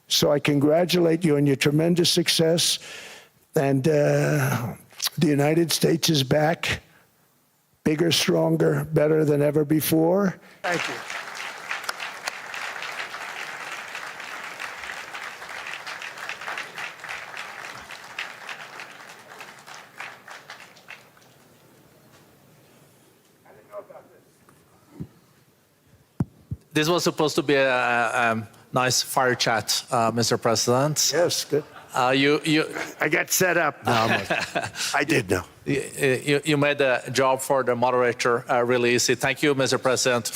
So I congratulate you on your tremendous success. And the United States is back, bigger, stronger, better than ever before. Thank you. This was supposed to be a nice fire chat, Mr. President. Yes, good. I got set up. No, I did know. You made the job for the moderator really easy. Thank you, Mr. President,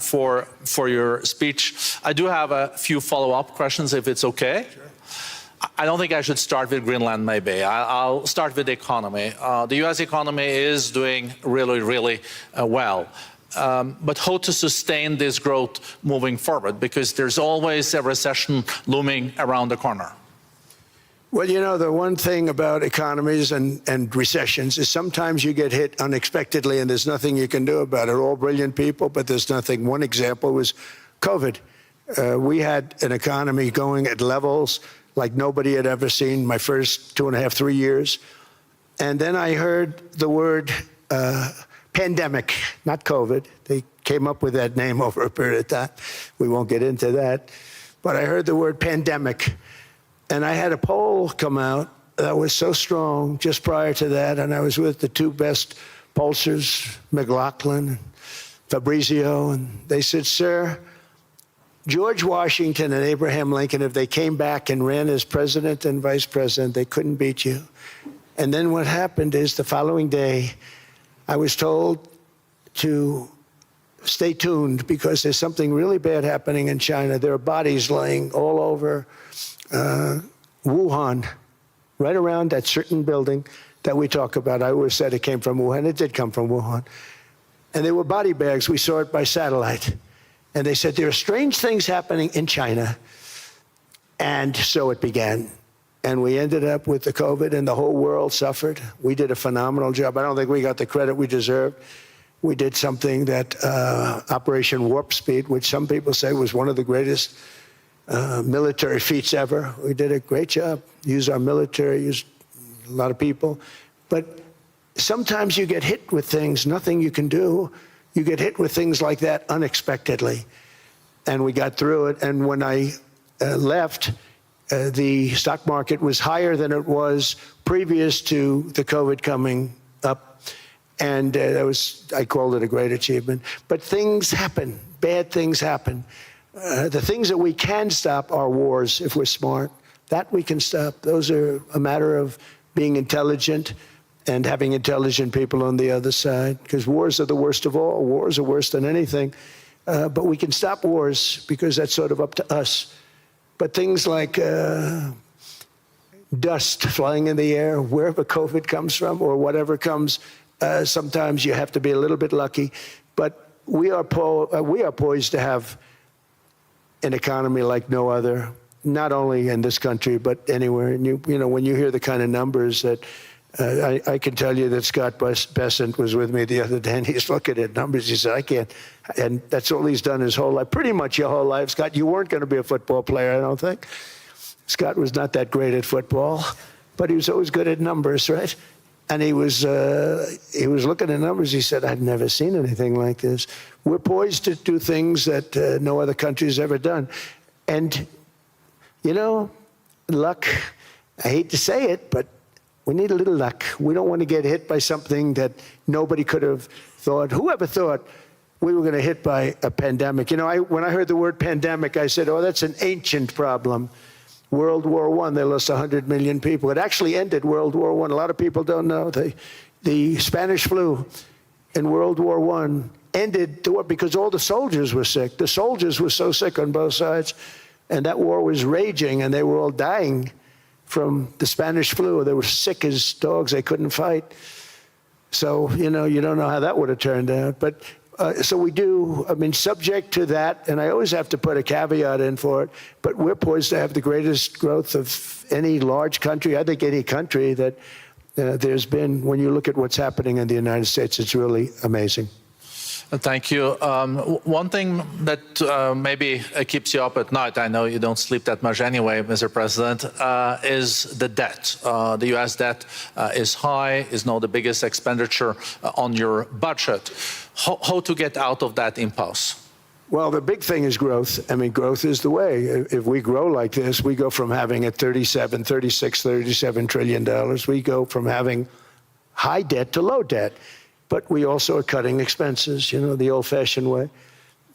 for your speech. I do have a few follow-up questions, if it's okay. Sure. I don't think I should start with Greenland, maybe. I'll start with the economy. The U.S. economy is doing really, really well. But how to sustain this growth moving forward? Because there's always a recession looming around the corner. Well, you know, the one thing about economies and recessions is sometimes you get hit unexpectedly and there's nothing you can do about it. All brilliant people, but there's nothing. One example was COVID. We had an economy going at levels like nobody had ever seen my first 2.5, 3 years. And then I heard the word pandemic, not COVID. They came up with that name over a period of time. We won't get into that. But I heard the word pandemic. And I had a poll come out that was so strong just prior to that, and I was with the two best pollsters, McLaughlin and Fabrizio, and they said, sir, George Washington and Abraham Lincoln, if they came back and ran as president and vice president, they couldn't beat you. And then what happened is the following day, I was told to stay tuned because there's something really bad happening in China. There are bodies laying all over Wuhan, right around that certain building that we talk about. I always said it came from Wuhan. It did come from Wuhan. And they were body bags. We saw it by satellite. And they said, there are strange things happening in China. And so it began. And we ended up with the COVID, and the whole world suffered. We did a phenomenal job. I don't think we got the credit we deserved. We did something that Operation Warp Speed, which some people say was one of the greatest military feats ever. We did a great job. Used our military, used a lot of people. But sometimes you get hit with things, nothing you can do. You get hit with things like that unexpectedly. And we got through it. And when I left, The stock market was higher than it was previous to the COVID coming up. And I called it a great achievement. But things happen, bad things happen. The things that we can stop are wars if we're smart. That we can stop. Those are a matter of being intelligent and having intelligent people on the other side, because wars are the worst of all. Wars are worse than anything. But we can stop wars because that's sort of up to us. But things like dust flying in the air, wherever COVID comes from or whatever comes, sometimes you have to be a little bit lucky. But we are poised to have an economy like no other, not only in this country, but anywhere. And you know, when you hear the kind of numbers that I can tell you that Scott Bessent was with me the other day, and he's looking at numbers. He said, I can't. And that's all he's done his whole life, pretty much your whole life. Scott, you weren't going to be a football player, I don't think. Scott was not that great at football, but he was always good at numbers, right? And he was looking at numbers. He said, I've never seen anything like this. We're poised to do things that no other country has ever done. And, you know, luck, I hate to say it, but we need a little luck. We don't want to get hit by something that nobody could have thought. Whoever thought we were going to hit by a pandemic? You know, when I heard the word pandemic, I said, oh, that's an ancient problem. World War I, they lost 100 million people. It actually ended World War I. A lot of people don't know. The Spanish flu in World War I ended the war because all the soldiers were sick. The soldiers were so sick on both sides, and that war was raging, and they were all dying from the Spanish flu. They were sick as dogs. They couldn't fight. So, you know, you don't know how that would have turned out. But so we do, I mean, subject to that, and I always have to put a caveat in for it, but we're poised to have the greatest growth of any large country, I think any country that there's been. When you look at what's happening in the United States, it's really amazing. Thank you. One thing that maybe keeps you up at night, I know you don't sleep that much anyway, Mr. President, is the debt. The U.S. debt is high, is now the biggest expenditure on your budget. How to get out of that impasse? Well, the big thing is growth. I mean, growth is the way. If we grow like this, we go from having a $37 trillion. We go from having high debt to low debt. But we also are cutting expenses, you know, the old-fashioned way.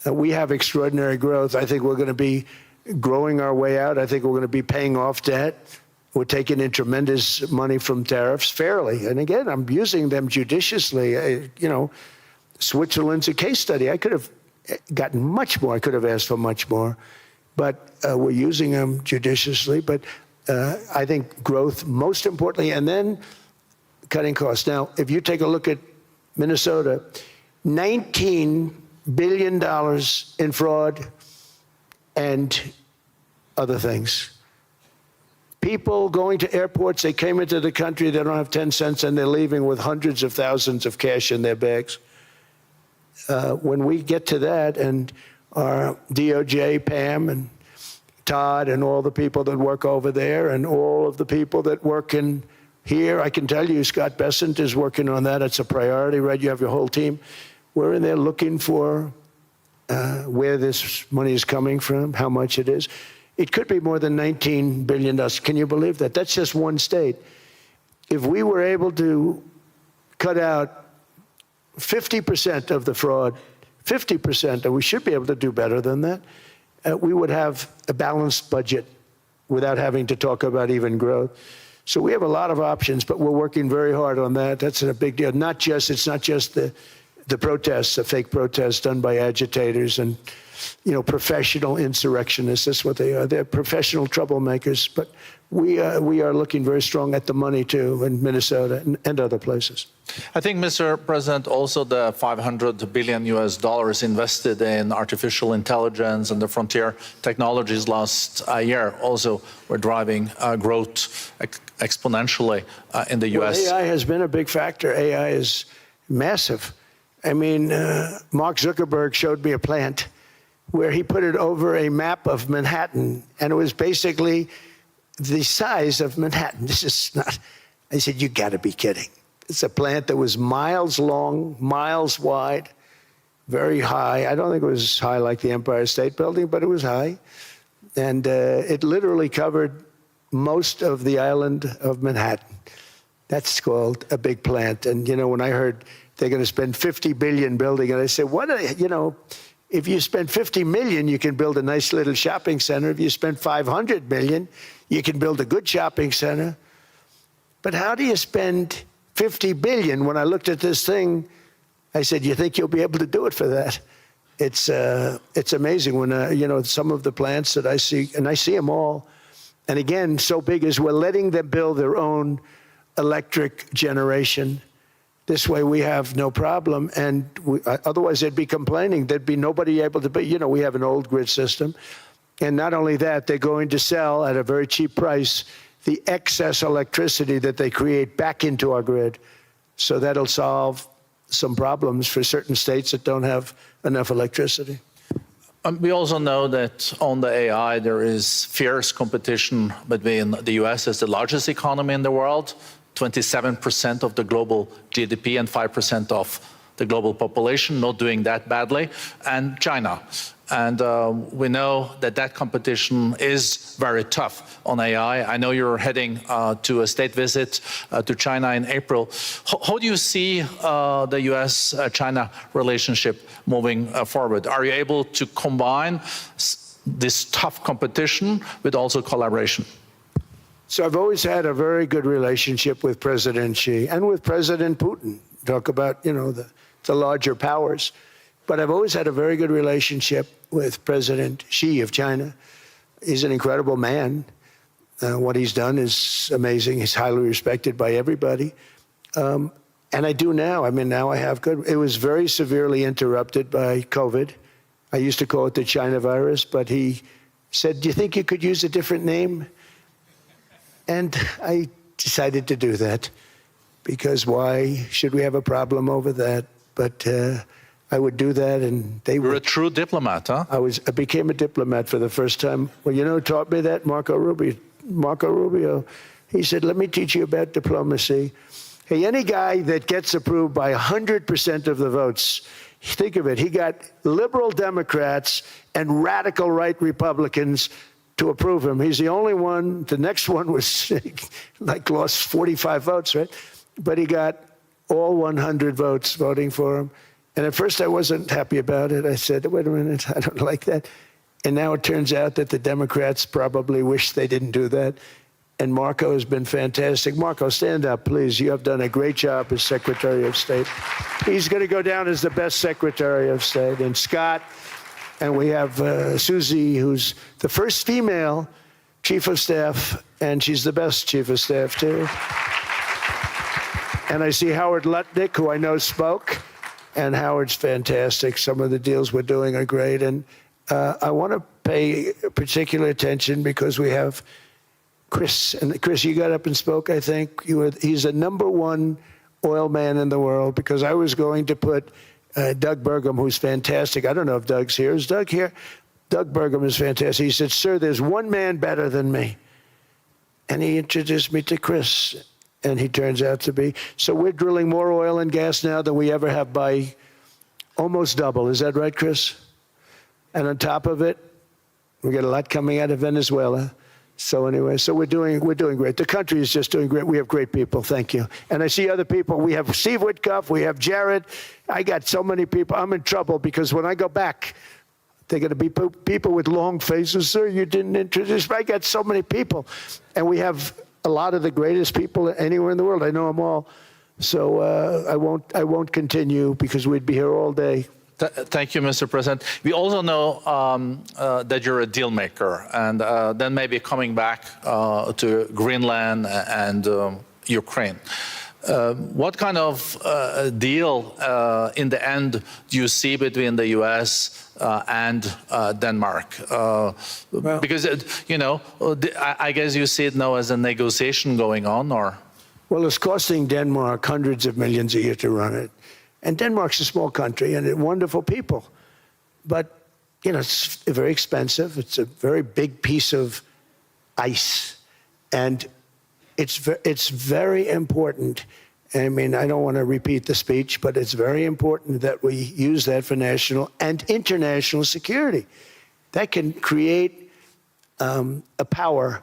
We have extraordinary growth. I think we're going to be growing our way out. I think we're going to be paying off debt. We're taking in tremendous money from tariffs fairly. And again, I'm using them judiciously. You know, Switzerland's a case study. I could have gotten much more. I could have asked for much more. But we're using them judiciously. But I think growth, most importantly, and then cutting costs. Now, if you take a look at Minnesota, $19 billion in fraud and other things. People going to airports, they came into the country, they don't have 10 cents, and they're leaving with hundreds of thousands of cash in their bags. When we get to that, and our DOJ, Pam, and Todd, and all the people that work over there, and all of the people that work in here, I can tell you, Scott Bessent is working on that. It's a priority, right? You have your whole team. We're in there looking for where this money is coming from, how much it is. It could be more than $19 billion. Can you believe that? That's just one state. If we were able to cut out 50% of the fraud, 50%, and we should be able to do better than that, we would have a balanced budget without having to talk about even growth. So we have a lot of options, but we're working very hard on that. That's a big deal. It's not just the protests, the fake protests done by agitators and, you know, professional insurrectionists. That's what they are. They're professional troublemakers. But we are looking very strong at the money too in Minnesota and other places. I think, Mr. President, also the $500 billion invested in artificial intelligence and the frontier technologies last year also were driving growth exponentially in the U.S. Well, AI has been a big factor. AI is massive. I mean, Mark Zuckerberg showed me a plant where he put it over a map of Manhattan, and it was basically the size of Manhattan. This is not, I said, you got to be kidding. It's a plant that was miles long, miles wide, very high. I don't think it was high like the Empire State Building, but it was high. And it literally covered most of the island of Manhattan. That's called a big plant. And, you know, when I heard they're going to spend $50 billion building it, I said, you know, if you spend $50 million, you can build a nice little shopping center. If you spend $500 million, you can build a good shopping center. But how do you spend $50 billion? When I looked at this thing, I said, you think you'll be able to do it for that? It's amazing when, you know, some of the plants that I see, and I see them all. And again, so big is we're letting them build their own electric generation. This way we have no problem. And otherwise they'd be complaining. There'd be nobody able to be, you know, we have an old grid system. And not only that, they're going to sell at a very cheap price the excess electricity that they create back into our grid. So that'll solve some problems for certain states that don't have enough electricity. We also know that on the AI, there is fierce competition between the US as the largest economy in the world, 27% of the global GDP and 5% of the global population, not doing that badly, and China. And we know that that competition is very tough on AI. I know you're heading to a state visit to China in April. How do you see the US-China relationship moving forward? Are you able to combine this tough competition with also collaboration? So I've always had a very good relationship with President Xi and with President Putin. Talk about, you know, the larger powers. But I've always had a very good relationship with President Xi of China. He's an incredible man. What he's done is amazing. He's highly respected by everybody. And I do now. I mean, now I have good. It was very severely interrupted by COVID. I used to call it the China virus, but he said, do you think you could use a different name? And I decided to do that because why should we have a problem over that? But I would do that, and they were. You're a true diplomat, huh? I became a diplomat for the first time. Well, you know who taught me that? Marco Rubio. Marco Rubio. He said, let me teach you about diplomacy. Hey, any guy that gets approved by 100% of the votes, think of it, he got liberal Democrats and radical right Republicans to approve him. He's the only one. The next one was like lost 45 votes, right? But he got all 100 votes voting for him. And at first I wasn't happy about it. I said, wait a minute, I don't like that. And now it turns out that the Democrats probably wish they didn't do that. And Marco has been fantastic. Marco, stand up, please. You have done a great job as Secretary of State. He's going to go down as the best Secretary of State. And Scott, and we have Susie, who's the first female Chief of Staff, and she's the best Chief of Staff, too. And I see Howard Lutnick, who I know spoke. And Howard's fantastic. Some of the deals we're doing are great. And I want to pay particular attention because we have Chris. And Chris, you got up and spoke, I think. He's the #1 oil man in the world because I was going to put Doug Burgum, who's fantastic. I don't know if Doug's here. Is Doug here? Doug Burgum is fantastic. He said, sir, there's one man better than me. And he introduced me to Chris. And he turns out to be. So we're drilling more oil and gas now than we ever have by almost double. Is that right, Chris? And on top of it, we got a lot coming out of Venezuela. So anyway, so we're doing great. The country is just doing great. We have great people. Thank you. And I see other people. We have Steve Witkoff. We have Jared. I got so many people. I'm in trouble because when I go back, they're going to be people with long faces. Sir, you didn't introduce me. I got so many people. And we have a lot of the greatest people anywhere in the world. I know them all. So I won't continue because we'd be here all day. Thank you, Mr. President. We also know that you're a deal maker, and then maybe coming back to Greenland and Ukraine. What kind of deal in the end do you see between the U.S. And Denmark? Because, you know, I guess you see it now as a negotiation going on, or? Well, it's costing Denmark hundreds of millions a year to run it. And Denmark's a small country and wonderful people. But, you know, it's very expensive. It's a very big piece of ice. And it's very important. I mean, I don't want to repeat the speech, but it's very important that we use that for national and international security. That can create a power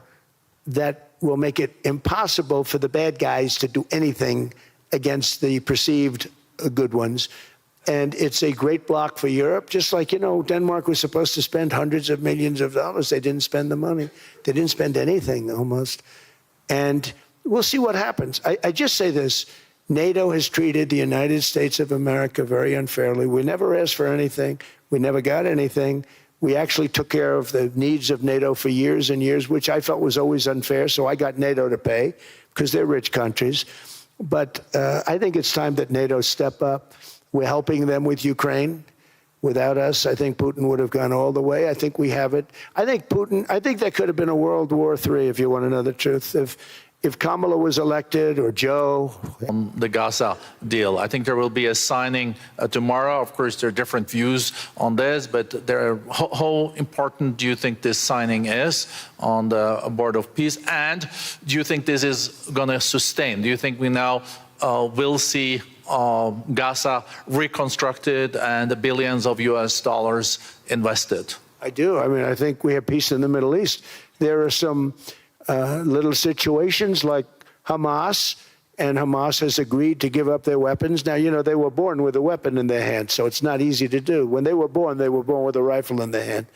that will make it impossible for the bad guys to do anything against the perceived good ones. And it's a great block for Europe, just like, Denmark was supposed to spend hundreds of millions of dollars. They didn't spend the money. They didn't spend anything, almost. And we'll see what happens. I just say this. NATO has treated the United States of America very unfairly. We never asked for anything. We never got anything. We actually took care of the needs of NATO for years and years, which I felt was always unfair. So I got NATO to pay because they're rich countries. But I think it's time that NATO step up. We're helping them with Ukraine. Without us, I think Putin would have gone all the way. I think we have it. I think there could have been a World War III, if you want to know the truth. If Kamala was elected, or Joe. On the Gaza deal, I think there will be a signing tomorrow. Of course, there are different views on this, but how important do you think this signing is on the board of peace? And do you think this is going to sustain? Do you think we now will see Gaza reconstructed and the billions of US dollars invested? I do. I mean, I think we have peace in the Middle East. There are some little situations like Hamas, and Hamas has agreed to give up their weapons. Now, they were born with a weapon in their hand, so it's not easy to do. When they were born with a rifle in their hand.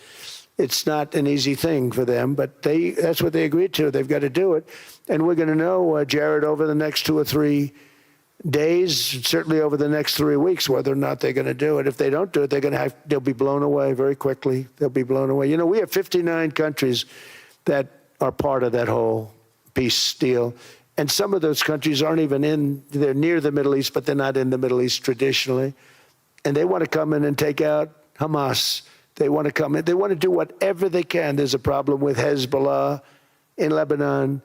It's not an easy thing for them, but that's what they agreed to. They've got to do it. And we're going to know, Jared, over the next 2 or 3 days, certainly over the next 3 weeks, whether or not they're going to do it. If they don't do it, they'll be blown away very quickly. They'll be blown away. We have 59 countries that are part of that whole peace deal. And some of those countries aren't even they're near the Middle East, but they're not in the Middle East traditionally. And they want to come in and take out Hamas. They want to come in. They want to do whatever they can. There's a problem with Hezbollah in Lebanon,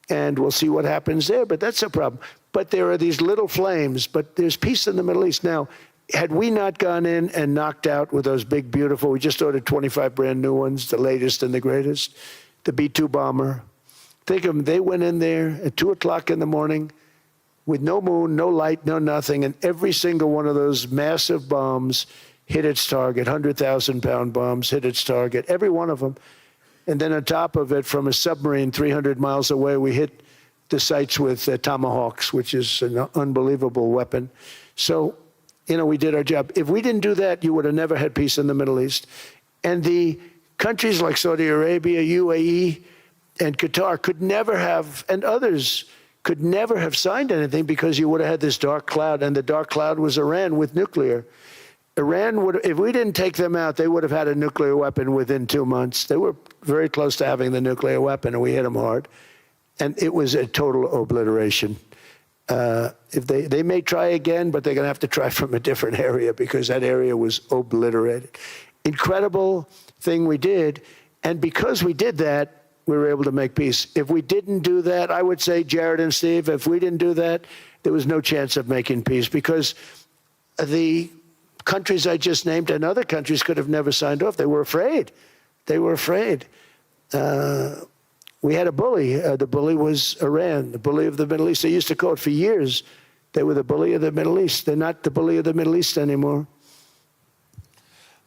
and we'll see what happens there. But that's a problem. But there are these little flames, but there's peace in the Middle East. Now, had we not gone in and knocked out with those big, beautiful, we just ordered 25 brand new ones, the latest and the greatest, the B-2 bomber. Think of them, they went in there at 2 o'clock in the morning with no moon, no light, no nothing, and every single one of those massive bombs hit its target, 100,000-pound bombs hit its target, every one of them. And then on top of it, from a submarine 300 miles away, we hit the sites with Tomahawks, which is an unbelievable weapon. So, we did our job. If we didn't do that, you would have never had peace in the Middle East. And the countries like Saudi Arabia, UAE, and Qatar could never have, and others could never have signed anything because you would have had this dark cloud, and the dark cloud was Iran with nuclear. Iran would, if we didn't take them out, they would have had a nuclear weapon within 2 months. They were very close to having the nuclear weapon, and we hit them hard. And it was a total obliteration. If they may try again, but they're going to have to try from a different area because that area was obliterated. Incredible thing we did. And because we did that, we were able to make peace. If we didn't do that, I would say, Jared and Steve, if we didn't do that, there was no chance of making peace because the countries I just named and other countries could have never signed off. They were afraid. They were afraid. We had a bully. The bully was Iran, the bully of the Middle East. They used to call it for years. They were the bully of the Middle East. They're not the bully of the Middle East anymore.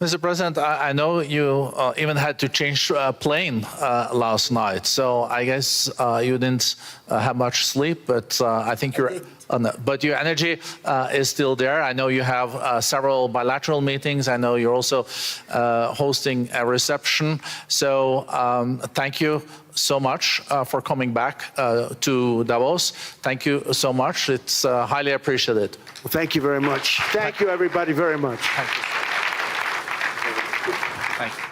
Mr. President, I know you even had to change a plane last night, so I guess you didn't have much sleep, but I think but your energy is still there. I know you have several bilateral meetings. I know you're also hosting a reception. So thank you so much for coming back to Davos. Thank you so much. It's highly appreciated. Well, thank you very much. Thank you, everybody, very much. Thank you. Thank you.